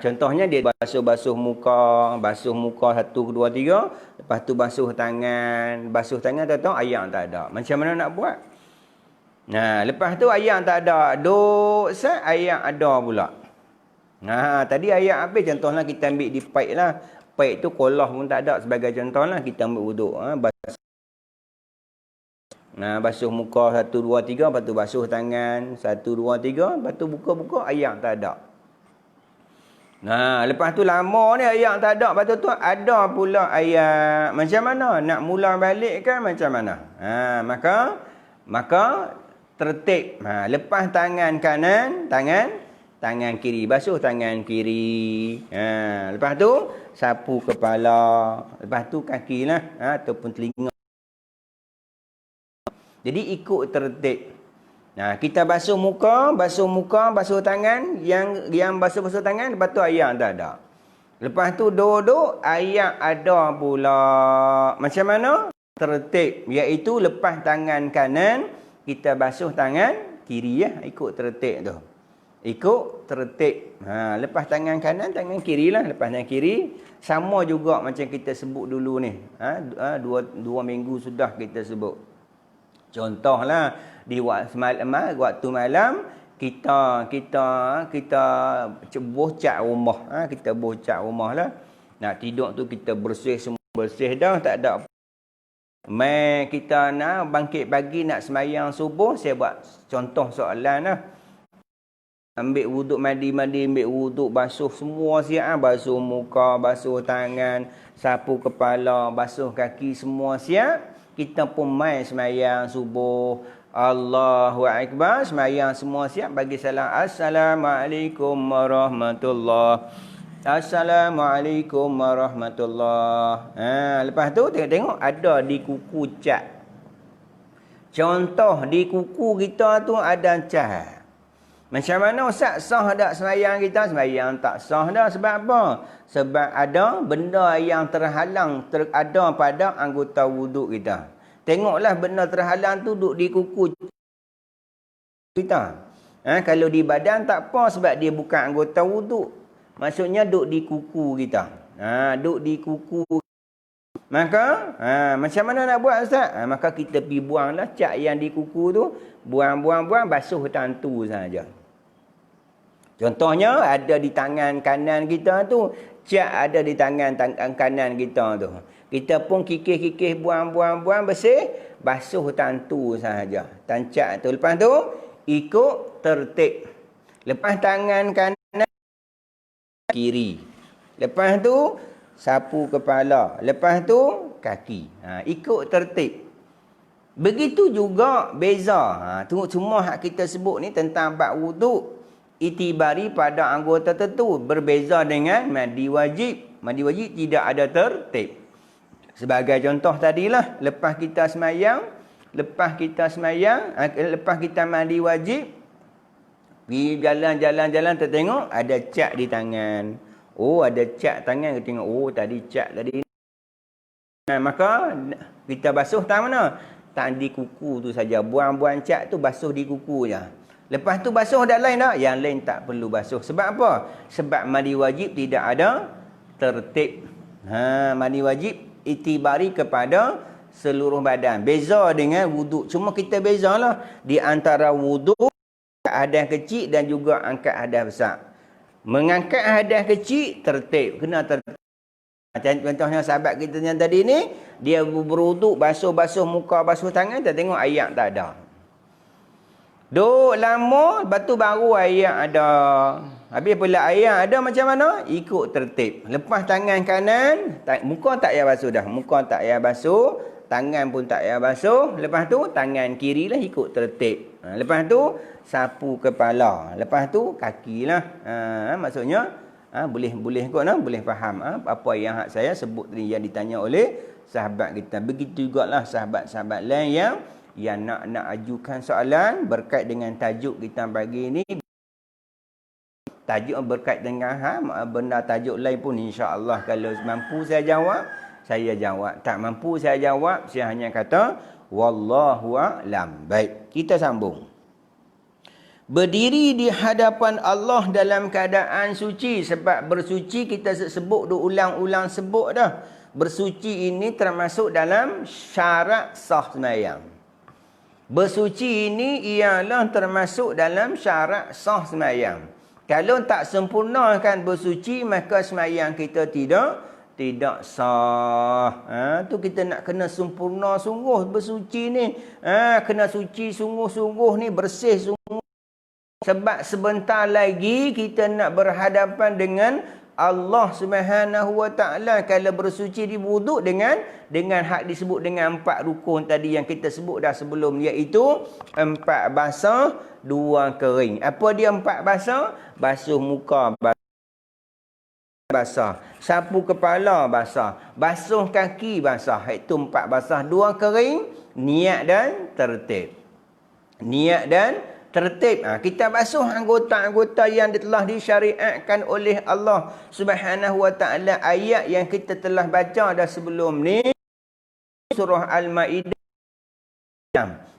Contohnya dia basuh muka 1, 2, 3, lepas tu basuh tangan tahu-tahu air tak ada. Macam mana nak buat? Nah, lepas tu ayat tak ada. Duk sat ayat ada pula. Nah, tadi ayat habis contohlah kita ambil di paik lah. Paik tu kolah pun tak ada sebagai contoh lah. Kita ambil wuduk. Nah, basuh muka 1, 2, 3. Lepas tu basuh tangan 1, 2, 3. Lepas tu buka-buka ayat tak ada. Nah, lepas tu lama ni ayat tak ada. Lepas tu ada pula ayat. Macam mana? Nak mula balik kan macam mana? Maka tertib. Lepas tangan kanan, tangan kiri. Basuh tangan kiri. Lepas tu sapu kepala. Lepas tu kaki lah. Ataupun telinga. Jadi ikut tertib. Nah, kita basuh muka, basuh tangan, yang basuh tangan, lepas tu ayat tak ada. Lepas tu duduk, ayat ada pula. Macam mana? Tertib, iaitu lepas tangan kanan, kita basuh tangan kiri ya, ikut tertib tu. Ikut tertib. Lepas tangan kanan, tangan kiri lah. Lepas tangan kiri, sama juga macam kita sebut dulu ni. Dua minggu sudah kita sebut. Contohlah di waktu malam kita bocak rumah. Kita bocak rumah lah. Nak tidur tu kita bersih semua, bersih dah, tak ada apa. Mai kita nak bangkit pagi nak semayang subuh, saya buat contoh soalan lah. Ambil wuduk, mandi, ambil wuduk, basuh semua siap. Basuh muka, basuh tangan, sapu kepala, basuh kaki, semua siap. Kita pun mai semayang subuh. Allahu Akbar. Semayang semua siap. Bagi salam. Assalamualaikum warahmatullahi. Assalamualaikum warahmatullahi. Lepas tu tengok ada di kuku cat. Contoh di kuku kita tu ada cat. Macam mana Ustaz? Sah tak semayang kita? Semayang tak sah dah. Sebab apa? Sebab ada benda yang terhalang ada pada anggota wuduk kita. Tengoklah benda terhalang tu duduk di kuku kita. Kalau di badan tak apa sebab dia bukan anggota wuduk. Maksudnya duduk di kuku kita. Duduk di kuku. Maka macam mana nak buat Ustaz? Maka kita pergi buanglah cat yang di kuku tu. Buang, basuh tantu saja. Contohnya ada di tangan kanan kita tu, cat ada di tangan kanan kita tu. Kita pun kikis-kikis, buang, bersih, basuh tantu sahaja. Tancak tu. Lepas tu ikut tertib. Lepas tangan kanan kiri. Lepas tu sapu kepala. Lepas tu kaki. Ikut tertib. Begitu juga beza. Semua hak kita sebut ni tentang bab wuduk. Itibari pada anggota tertentu. Berbeza dengan mandi wajib. Mandi wajib tidak ada tertib. Sebagai contoh tadilah. Lepas kita semayang. Lepas kita mandi wajib. Pergi jalan-jalan tertengok. Ada cat di tangan. Oh ada cat tangan. Kita tengok. Oh tadi cat tadi. Maka kita basuh tangan mana? Tak di kuku tu saja. Buang-buang cat tu basuh di kuku je. Lepas tu basuh dah lain tak? Yang lain tak perlu basuh. Sebab apa? Sebab mandi wajib tidak ada tertib. Mandi wajib itibari kepada seluruh badan. Beza dengan wuduk. Cuma kita bezalah di antara wuduk, hadas kecil dan juga angkat hadas besar. Mengangkat hadas kecil tertib. Kena tertib. Contohnya sahabat kita yang tadi ni, dia berwuduk, basuh muka, basuh tangan, kita tengok ayat tak ada. Duk lama, lepas tu baru ayat ada. Habis pula ayat ada macam mana? Ikut tertib. Lepas tangan kanan, muka tak payah basuh dah. Muka tak payah basuh, tangan pun tak payah basuh. Lepas tu tangan kiri lah ikut tertib. Lepas tu sapu kepala. Lepas tu kaki lah. Maksudnya boleh kot nah, boleh faham apa yang saya sebut tadi yang ditanya oleh sahabat kita. Begitu jugalah sahabat-sahabat lain yang nak ajukan soalan berkait dengan tajuk kita pagi ini. Tajuk berkait dengan benda tajuk lain pun insya-Allah kalau mampu saya jawab. Tak mampu saya jawab, saya hanya kata wallahu a'lam. Baik, kita sambung. Berdiri di hadapan Allah dalam keadaan suci. Sebab bersuci kita sebut ulang-ulang sebut dah. Bersuci ini termasuk dalam syarat sah sembahyang. Bersuci ini ialah termasuk dalam syarat sah sembahyang. Kalau tak sempurnakan bersuci, maka sembahyang kita tidak sah. Tu kita nak kena sempurna sungguh bersuci ni. Kena suci sungguh-sungguh ni, bersih sungguh. Sebab sebentar lagi kita nak berhadapan dengan Allah Subhanahu Wa Taala. Kalau bersuci di wuduk dengan hak disebut dengan 4 rukun tadi yang kita sebut dah sebelum, iaitu 4 basah, 2 kering. Apa dia 4 basah? Basuh muka basah, sapu kepala basah, basuh kaki basah. Itu 4 basah, 2 kering, niat dan tertib. Niat dan tertib. Kita basuh anggota-anggota yang telah disyariatkan oleh Allah Subhanahu Wa Taala. Ayat yang kita telah baca dah sebelum ni, surah Al-Maidah.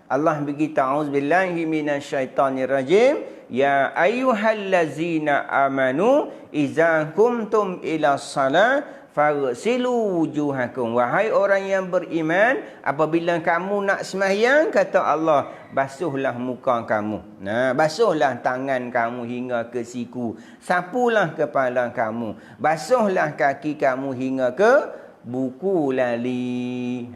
Allah berkata, auzubillahi minasyaitonirrajim, ya ayyuhallazina amanu idza kumtum ila shalah faghsilu wujuhakum. Wahai orang yang beriman, apabila kamu nak sembahyang, kata Allah, basuhlah muka kamu. Basuhlah tangan kamu hingga ke siku. Sapulah kepala kamu. Basuhlah kaki kamu hingga ke buku lali.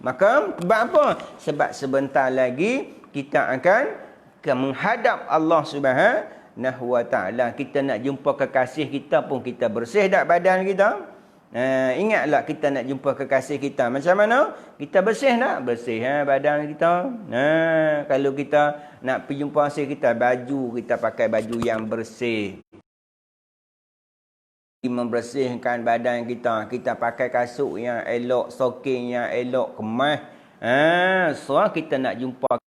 Maka sebab apa? Sebab sebentar lagi kita akan menghadap Allah Subhanahu Wa Taala. Kita nak jumpa kekasih kita pun kita bersih tak badan kita? Ingatlah kita nak jumpa kekasih kita macam mana? Kita bersih tak? Bersih badan kita. Kalau kita nak pergi jumpa kekasih kita, baju kita pakai baju yang bersih. Membersihkan badan kita, kita pakai kasut yang elok, stocking yang elok, kemas. So kita nak jumpa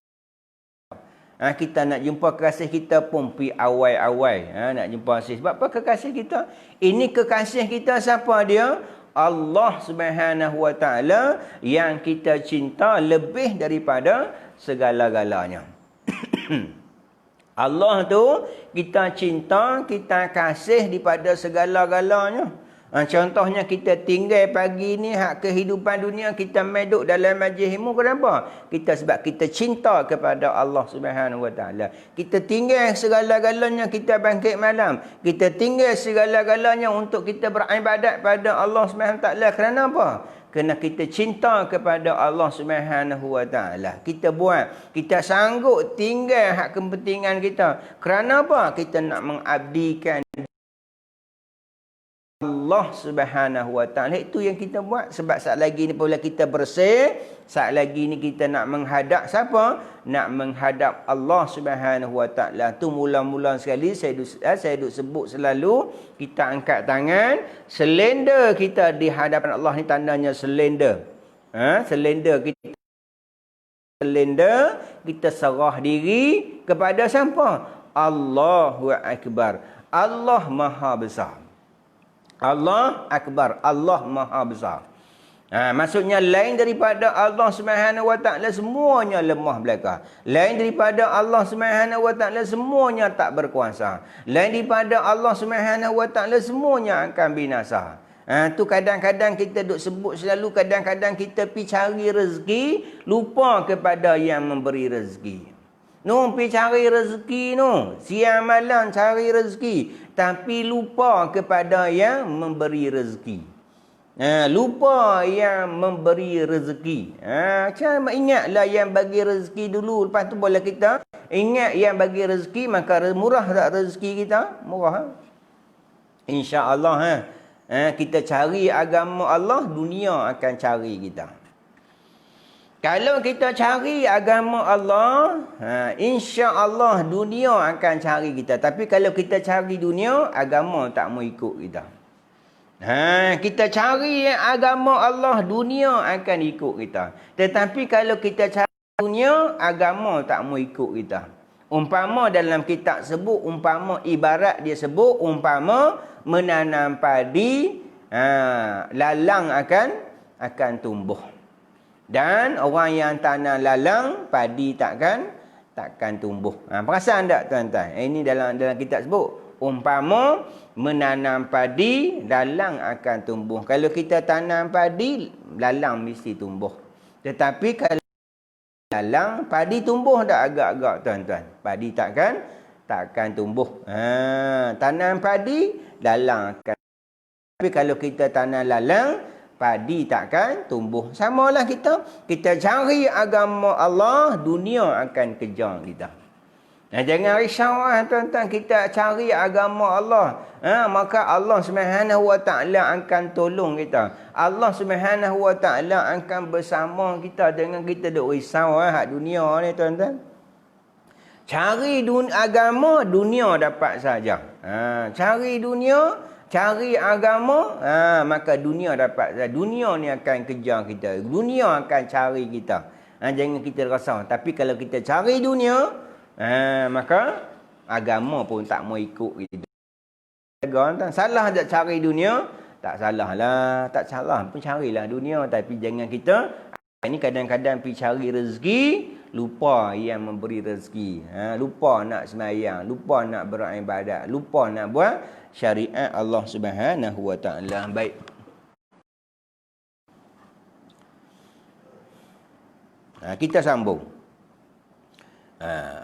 kita nak jumpa kekasih kita pun pi awal-awal nak jumpa kekasih. Sebab apa kekasih kita? Ini kekasih kita siapa dia? Allah Subhanahu Wa Taala yang kita cinta lebih daripada segala-galanya. Allah tu kita cinta, kita kasih daripada segala-galanya. Contohnya kita tinggal pagi ni, hak kehidupan dunia kita meduk dalam majlis ilmu. Kenapa? Sebab kita cinta kepada Allah Subhanahu Wa Taala. Kita tinggal segala-galanya, kita bangkit malam. Kita tinggal segala-galanya untuk kita beribadat pada Allah Subhanahu Wa Taala. Kerana apa? Kerana kita cinta kepada Allah Subhanahu Wa Taala. Kita buat, kita sanggup tinggal hak kepentingan kita. Kerana apa? Kita nak mengabdikan Allah Subhanahu Wa Taala. Itu yang kita buat. Sebab saat lagi ni apabila kita bersih, saat lagi ni kita nak menghadap siapa? Nak menghadap Allah Subhanahu Wa Taala. Tu mula-mula sekali saya duk sebut selalu, kita angkat tangan, selender kita di hadapan Allah ni tandanya selender. Selender kita serah diri kepada siapa? Allahu Akbar. Allah Maha Besar. Allah Akbar. Allah Maha Besar. Maksudnya lain daripada Allah Subhanahu Wa Taala semuanya lemah belaka. Lain daripada Allah Subhanahu Wa Taala semuanya tak berkuasa. Lain daripada Allah Subhanahu Wa Taala semuanya akan binasa. Tu kadang-kadang kita duk sebut selalu, kadang-kadang kita pi cari rezeki, lupa kepada yang memberi rezeki. Pi cari rezeki siang malam cari rezeki, tapi lupa kepada yang memberi rezeki. Lupa yang memberi rezeki. Macam ingatlah yang bagi rezeki dulu, lepas tu boleh kita ingat yang bagi rezeki, maka murah tak rezeki kita? Murah. InsyaAllah kita cari agama Allah, dunia akan cari kita. Kalau kita cari agama Allah, insya-Allah dunia akan cari kita. Tapi kalau kita cari dunia, agama tak mau ikut kita. Kita cari agama Allah, dunia akan ikut kita. Tetapi kalau kita cari dunia, agama tak mau ikut kita. Umpama dalam kitab sebut, umpama ibarat dia sebut, umpama menanam padi, lalang akan tumbuh. Dan orang yang tanam lalang, padi takkan tumbuh. Perasan tak tuan-tuan? Ini dalam kitab sebut. Umpama menanam padi, lalang akan tumbuh. Kalau kita tanam padi, lalang mesti tumbuh. Tetapi kalau lalang, padi tumbuh tak agak-agak tuan-tuan? Padi takkan tumbuh. Tanam padi, lalang akan. Tapi kalau kita tanam lalang, padi takkan tumbuh. Samalah kita cari agama Allah, dunia akan kejar kita. Jangan risau tuan-tuan, kita cari agama Allah. Maka Allah Subhanahu Wa Taala akan tolong kita. Allah Subhanahu Wa Taala akan bersama kita dengan kita duk risau hak dunia ni tuan-tuan. Cari agama, dunia dapat saja. Cari dunia, cari agama, maka dunia dapat saja. Dunia ni akan kejar kita. Dunia akan cari kita. Jangan kita risau. Tapi kalau kita cari dunia, maka agama pun tak mau ikut kita. Salah tak cari dunia? Tak salah lah. Tak salah pun carilah dunia. Tapi jangan kita ni kadang-kadang pergi cari rezeki, lupa yang memberi rezeki. Lupa nak sembahyang, lupa nak beribadat, lupa nak buat syariat Allah Subhanahu Wa Taala. Baik. Kita sambung.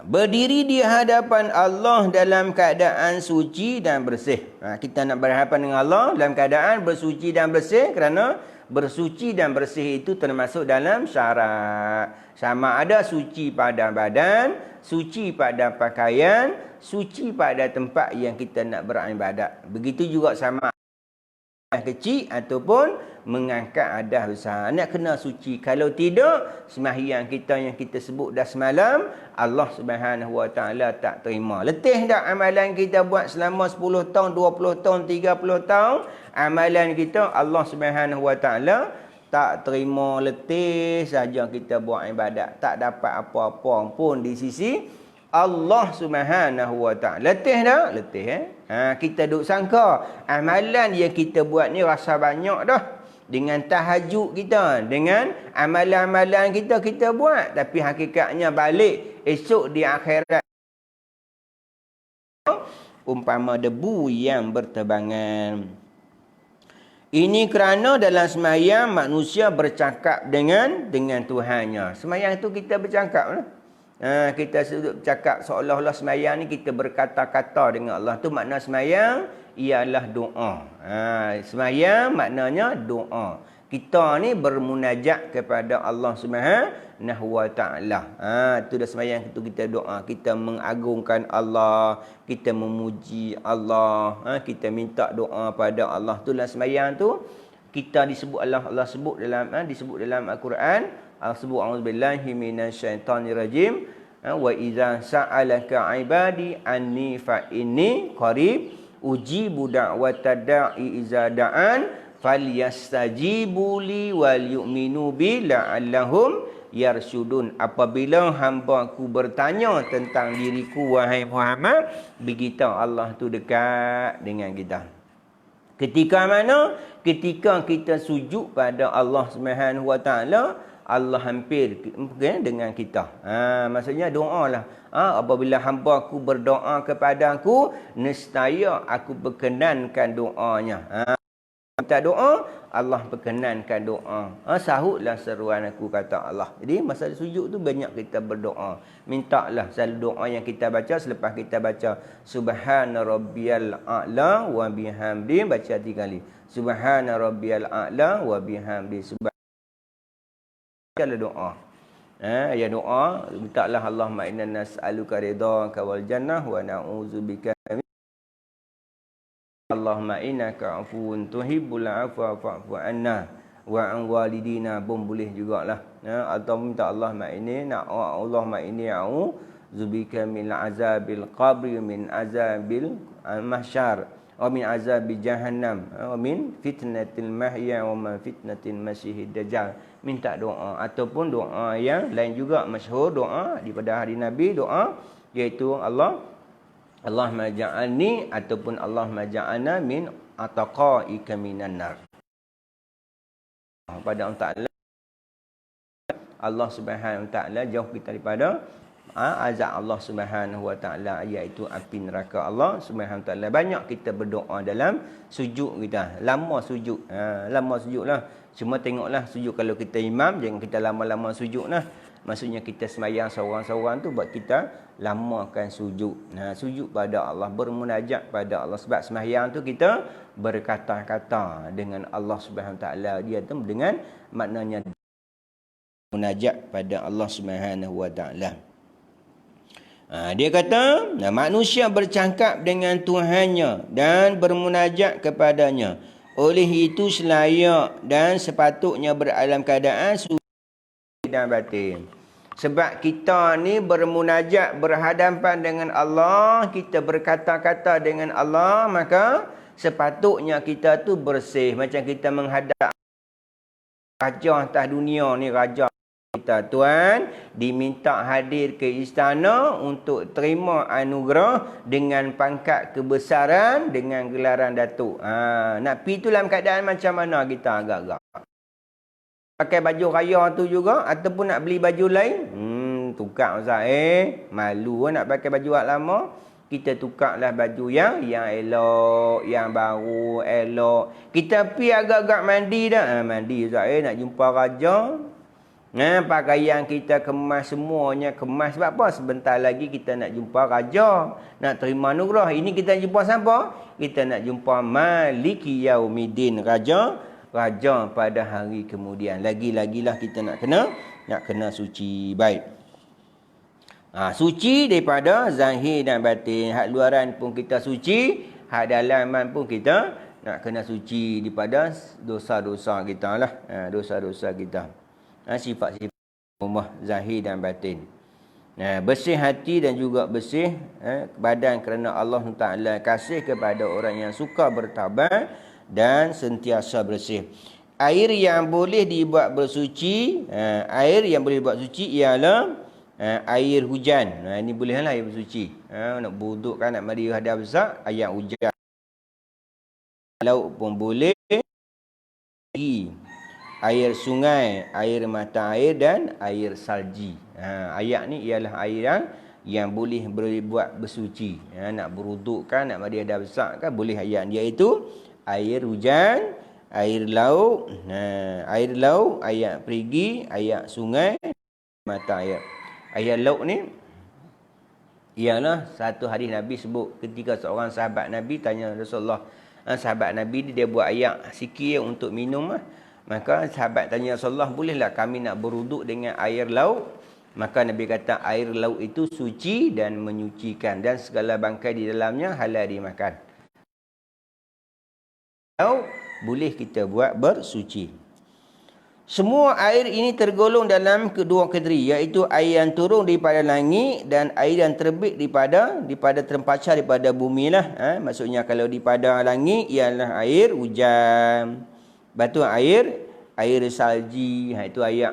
Berdiri di hadapan Allah dalam keadaan suci dan bersih. Kita nak berhadapan dengan Allah dalam keadaan bersuci dan bersih, kerana bersuci dan bersih itu termasuk dalam syarat. Sama ada suci pada badan, suci pada pakaian, suci pada tempat yang kita nak beribadat. Begitu juga sama kecil ataupun mengangkat adah besar. Nak kena suci. Kalau tidak, sembahyang kita yang kita sebut dah semalam, Allah Subhanahu Wa Taala tak terima. Letih dak amalan kita buat selama 10 tahun, 20 tahun, 30 tahun, amalan kita Allah Subhanahu Wa Taala tak terima. Letih saja kita buat ibadat, tak dapat apa-apa pun di sisi Allah Subhanahu Wa Taala. Letih dah? Letih kita duk sangka amalan yang kita buat ni rasa banyak dah. Dengan tahajud kita, dengan amalan-amalan kita buat, tapi hakikatnya balik esok di akhirat umpama debu yang berterbangan. Ini kerana dalam sembahyang manusia bercakap dengan Tuhannya. Sembahyang itu kita bercakap lah. Kita cakap seolah-olah sembahyang ni kita berkata-kata dengan Allah. Tu makna sembahyang ialah doa. Sembahyang maknanya doa. Kita ni bermunajat kepada Allah Subhanahu Wa Taala. Tu dah sembahyang itu kita doa. Kita mengagungkan Allah, kita memuji Allah, kita minta doa pada Allah. Itulah sembahyang tu. Kita disebut Allah sebut dalam Al-Quran. Sebut a'udzubillahi minasyaitonirrajim. Wa idza sa'alaka 'ibadi anni fa inni qarib ujibu da'watad da'i iza da'an falyastajibu li wal yu'minu bi la'allahum yarsyudun. Apabila hamba-Ku bertanya tentang diriku wahai Muhammad, beritahu Allah tu dekat dengan kita. Ketika mana? Ketika kita sujud pada Allah Subhanahu Wa Taala, Allah hampir dengan kita. Maksudnya doalah. Apabila hamba-Ku berdoa kepada-Ku, nescaya Aku berkenankan doanya. Minta doa, Allah berkenankan doa. Sahutlah seruan Aku, kata Allah. Jadi masa sujud tu banyak kita berdoa. Mintalah selalu doa yang kita baca selepas kita baca Subhana rabbiyal a'la wa bihamdi, baca 3 kali. Subhana rabbiyal a'la wa bihamdi. Kalau doa, ya doa, mintalah Allahumma inna nas'aluka ridhaka wal jannah wa na'udzubika Allahumma innaka afuwun tuhibbul afwa fa'fu anna wa an walidina, pun boleh jugalah. Atau minta Allahumma inni a'udzubika min azabil qabri, min azabil mahsyar, wa min azabi jahannam, wa min fitnatil mahya wa min fitnatil masyihid dajjal. Minta doa. Ataupun doa yang lain juga masyhur, doa daripada hari Nabi, doa iaitu Allahumma ja'alni ataupun Allahumma ja'alna min ataqaika minan nar. Pada Allah Ta'ala, Allah Subhanahu Wa Ta'ala jauh kita daripada azab Allah Subhanahu wa taala, iaitu api neraka Allah Subhanahu wa taala. Banyak kita berdoa dalam sujud kita. Lama sujud. Lama sujudlah. Cuma tengoklah sujud kalau kita imam, jangan kita lama-lama sujudlah. Maksudnya kita sembahyang seorang-seorang tu buat kita lamakan sujud. Sujud pada Allah, bermunajat pada Allah. Sebab sembahyang tu kita berkata-kata dengan Allah Subhanahu wa taala. Dia tu dengan maknanya munajat pada Allah Subhanahu wa taala. Dia kata, manusia bercakap dengan Tuhannya dan bermunajat kepadanya. Oleh itu selayak dan sepatutnya beralam keadaan suci dan batin. Sebab kita ni bermunajat, berhadapan dengan Allah, kita berkata-kata dengan Allah, maka sepatutnya kita tu bersih. Macam kita menghadap raja atas dunia ni, raja kita, tuan diminta hadir ke istana untuk terima anugerah dengan pangkat kebesaran, dengan gelaran datuk. Nak pergi tu dalam keadaan macam mana kita agak-agak? Pakai baju raya tu juga ataupun nak beli baju lain? Tukar Ustaz. Malu nak pakai baju hak lama. Kita tukarlah baju yang elok, yang baru, elok. Kita pergi agak-agak mandi dah. Mandi Ustaz. Nak jumpa raja. Pakaian kita kemas, semuanya kemas. Sebab apa? Sebentar lagi kita nak jumpa raja, nak terima anugerah. Ini kita nak jumpa siapa? Kita nak jumpa Maliki Yaumiddin, raja pada hari kemudian. Lagi-lagilah kita nak kena suci. Baik. Suci daripada zahir dan batin. Hak luaran pun kita suci, hak dalaman pun kita nak kena suci daripada dosa-dosa kita lah. Dosa-dosa kita. Sifat-sifat rumah zahir dan batin. Bersih hati dan juga bersih badan kerana Allah Taala kasih kepada orang yang suka bertabat dan sentiasa bersih. Air yang boleh dibuat bersuci, ialah air hujan. Ini bolehlah air bersuci. Nak wuduk kan, nak mandi hadas besar, air hujan. Laut pun boleh. Air sungai, air mata air dan air salji. Air ni ialah air yang boleh buat bersuci. Nak beruduk kan, nak mandi hadas besar kan, boleh air dia itu. Air hujan, air laut, air perigi, air sungai, mata air. Air laut ni ialah satu hadis Nabi sebut ketika seorang sahabat Nabi tanya Rasulullah. Sahabat Nabi ni dia buat air sikit untuk minum lah. Maka sahabat tanya Rasulullah, bolehlah kami nak beruduk dengan air laut? Maka Nabi kata air laut itu suci dan menyucikan, dan segala bangkai di dalamnya halal dimakan. Laut boleh kita buat bersuci. Semua air ini tergolong dalam kedua kategori, iaitu air yang turun daripada langit dan air yang terbit daripada terpancar daripada bumi lah. Maksudnya kalau daripada langit ialah air hujan. Batu air salji, itu air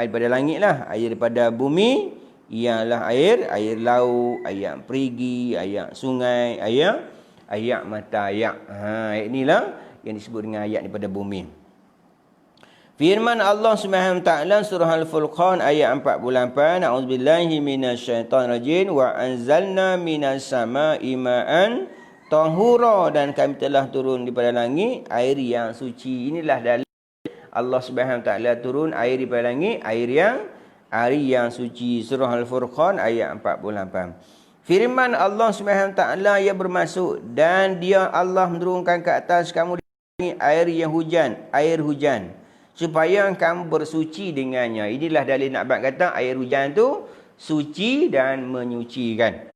pada langit lah. Air daripada bumi ialah air laut, air perigi, air sungai, air mata air. Inilah yang disebut dengan ayat daripada bumi. Firman Allah Subhanahu wa taala surah Al-Furqan ayat 48, A'udzubillahi minasyaitonirrajim, wa anzalna minas sama'i ma'an tahura, dan kami telah turun daripada langit air yang suci. Inilah dalil Allah Subhanahu wa taala turun air daripada langit, air yang suci. Surah Al-Furqan ayat 48. Firman Allah Subhanahu wa taala yang bermaksud, dan dia Allah menurunkan ke atas kamu air yang air hujan supaya kamu bersuci dengannya. Inilah dalil nak kata air hujan tu suci dan menyucikan.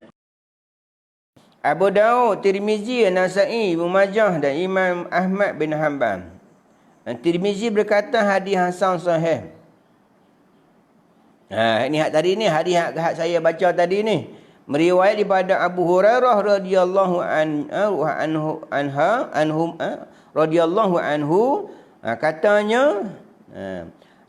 Abu Daud, Tirmizi, Nasa'i, Ibnu Majah dan Imam Ahmad bin Hanbal. Tirmizi berkata hadis hasan sahih. Ini hak tadi ni, hadis hak saya baca tadi ni. Meriwayat daripada Abu Hurairah radhiyallahu anhu, katanya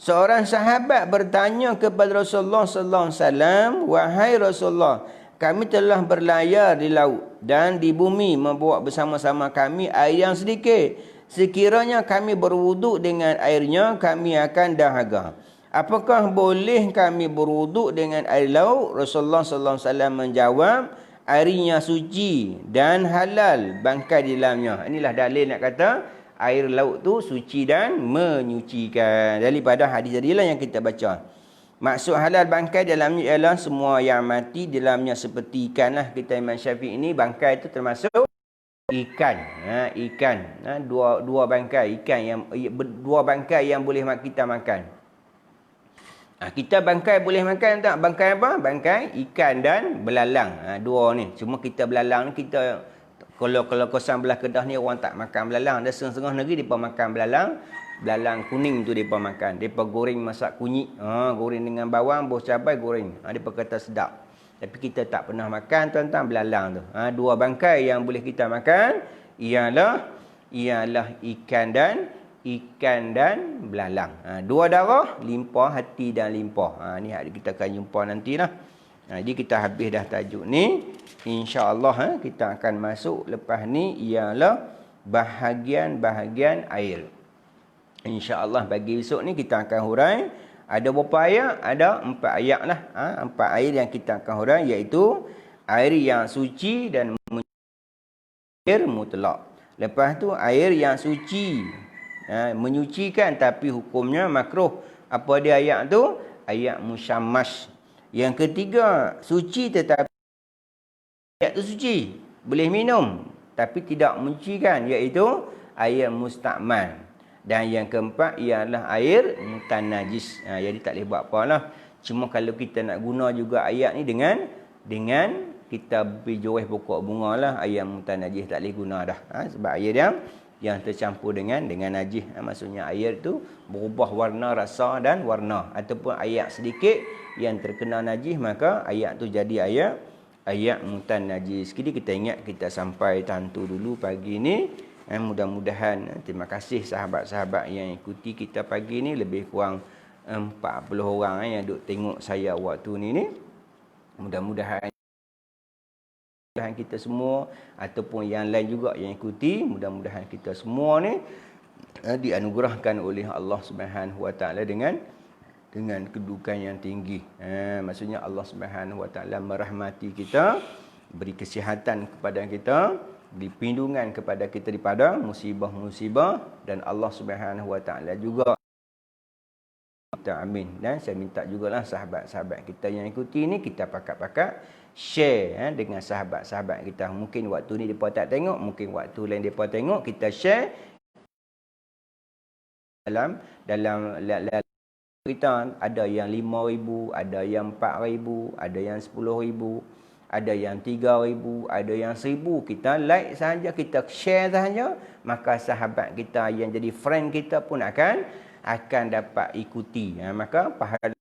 seorang sahabat bertanya kepada Rasulullah sallallahu alaihi wasallam, wahai Rasulullah, kami telah berlayar di laut dan di bumi membawa bersama-sama kami air yang sedikit. Sekiranya kami berwuduk dengan airnya, kami akan dahaga. apakah boleh kami berwuduk dengan air laut? Rasulullah sallallahu alaihi wasallam menjawab, airnya suci dan halal bangkai di dalamnya. Inilah dalil nak kata air laut tu suci dan menyucikan. Daripada hadis tadilah yang kita baca. Maksud halal bangkai dalamnya ialah semua yang mati dalamnya seperti ikan lah. Kita Imam Syafi'i ini bangkai itu termasuk ikan. Ikan. Dua bangkai ikan yang dua bangkai yang boleh kita makan. Kita bangkai boleh makan tak? Bangkai apa? Bangkai ikan dan belalang. Dua ni. Cuma kita belalang ni kita kalau kosan belah Kedah ni orang tak makan belalang. Ada setengah-setengah negeri depa makan belalang. Belalang kuning tu depa makan. Depa goreng masak kunyit. Goreng dengan bawang, bawang cabai goreng. Depa kata sedap. Tapi kita tak pernah makan tuan-tuan belalang tu. Dua bangkai yang boleh kita makan ialah ikan dan belalang. Dua darah, limpah, hati dan limpah. Ni kita akan jumpa nantilah. Jadi kita habis dah tajuk ni. InsyaAllah kita akan masuk lepas ni ialah bahagian-bahagian air. InsyaAllah bagi besok ni kita akan hurai. Ada berapa ayat? Ada 4 ayat lah. 4 air yang kita akan hurai iaitu air yang suci dan air mutlak. Lepas tu air yang suci. Menyucikan tapi hukumnya makruh. Apa dia ayat tu? Ayat musyammash. Yang ketiga, suci tetapi ayat tu suci, boleh minum tapi tidak menyucikan, iaitu air mustakmal. Dan yang keempat ialah air mutanajis. Jadi tak boleh buat apalah. Cuma kalau kita nak guna juga ayat ni dengan kita berjoris pokok bunga lah, air mutanajis tak boleh guna dah. Sebab air yang tercampur dengan najis. Maksudnya air tu berubah warna, rasa dan warna. Ataupun air sedikit yang terkena najis, maka ayat tu jadi ayat mutanajis. Jadi kita ingat kita sampai tantu dulu pagi ni. Mudah-mudahan, terima kasih sahabat-sahabat yang ikuti kita pagi ni. Lebih kurang 40 orang yang duk tengok saya waktu ni. Mudah-mudahan kita semua ataupun yang lain juga yang ikuti, mudah-mudahan kita semua ni dianugerahkan oleh Allah Subhanahu Wa Taala dengan kedudukan yang tinggi. Maksudnya Allah Subhanahu Wa Taala merahmati kita, beri kesihatan kepada kita, beri perlindungan kepada kita daripada musibah-musibah, dan Allah Subhanahu Wa Taala juga kita amin. Dan saya minta jugalah sahabat-sahabat kita yang ikuti ni, kita pakat-pakat share dengan sahabat-sahabat kita. Mungkin waktu ni depa tak tengok, mungkin waktu lain depa tengok, kita share dalam kita ada yang 5,000, ada yang 4,000, ada yang 10,000, ada yang 3,000, ada yang 1,000. Kita like sahaja, kita share sahaja, maka sahabat kita yang jadi friend kita pun akan dapat ikuti. Maka pahala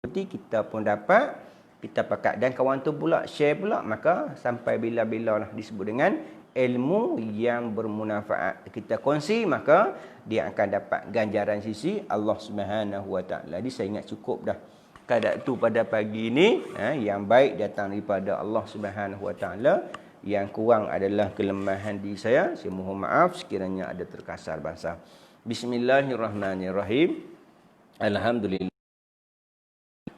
ikuti kita pun dapat, kita pakat. Dan kawan tu pula share pula, maka sampai bila-bila lah disebut dengan ilmu yang bermanfaat. Kita kongsi, maka dia akan dapat ganjaran sisi Allah Subhanahu Wa Taala. Jadi saya ingat cukup dah kadar tu pada pagi ini. Yang baik datang daripada Allah Subhanahu Wa Taala. Yang kurang adalah kelemahan diri saya. Saya mohon maaf sekiranya ada terkasar bahasa. Bismillahirrahmanirrahim. Alhamdulillah.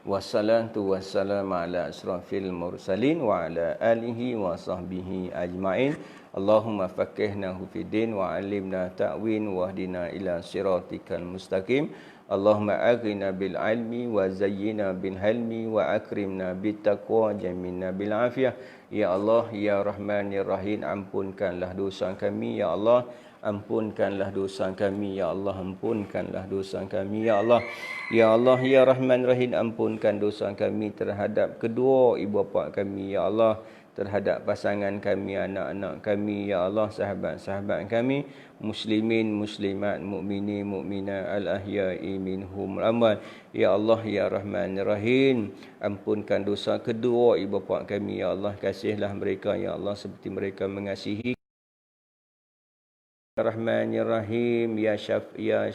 Wassalatu wassalamu ala asrafil mursalin wa ala alihi wa sahbihi ajma'in. Allahumma faqihnahu fid din wa 'allimna ta'win wahdina ila siratikal mustaqim. Allahumma aghina bil ilmi wa zayyina bil hilmi wa akrimna bit taqwa jamilna bil afiyah. Ya Allah, ya Rahman ya Rahim, ampunkanlah dosa kami ya Allah. Ampunkanlah dosa kami ya Allah, ampunkanlah dosa kami ya Allah. Ya Allah, ya Rahman Rahim, ampunkan dosa kami terhadap kedua ibu bapa kami ya Allah, terhadap pasangan kami, anak-anak kami ya Allah, sahabat-sahabat kami, muslimin, muslimat, mukminin, mukminat, al-ahya'i minhum amwat. Ya Allah, ya Rahman Rahim, ampunkan dosa kedua ibu bapa kami ya Allah, kasihlah mereka ya Allah seperti mereka mengasihi. Rahmanirrahim, ya syafa.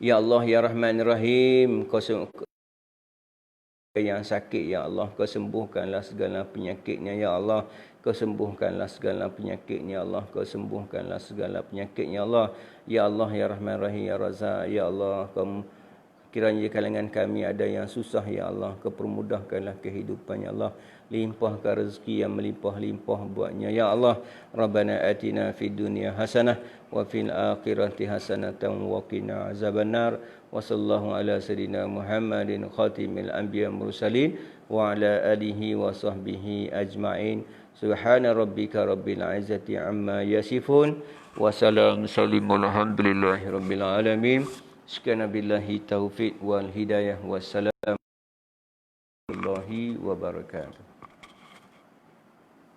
Ya Allah, ya Rahmanirrahim, yang sakit, ya Allah, kau sembuhkanlah segala penyakitnya, ya Allah, kau sembuhkanlah segala penyakitnya, ya Allah, kau sembuhkanlah segala penyakitnya, ya Allah, ya Allah, ya Rahman Rahim, ya Razak, ya Allah, kau kiranya di kalangan kami ada yang susah, ya Allah, kau permudahkanlah kehidupannya, ya Allah, limpahkan rezeki yang melimpah-limpah buatnya, ya Allah. Rabbana atina fid dunya hasanah wa fil akhirati hasanatan wa qina azabannar. Wa sallallahu ala sayidina Muhammadin khatimil anbiya mursalin wa ala alihi wa sahbihi ajma'in. Subhana rabbika rabbil izzati amma yasifun wa salam salimul hamdulillahi rabbil alamin. Sekian billahi taufiq wal hidayah. Wassalamu warahmatullahi wabarakatuh.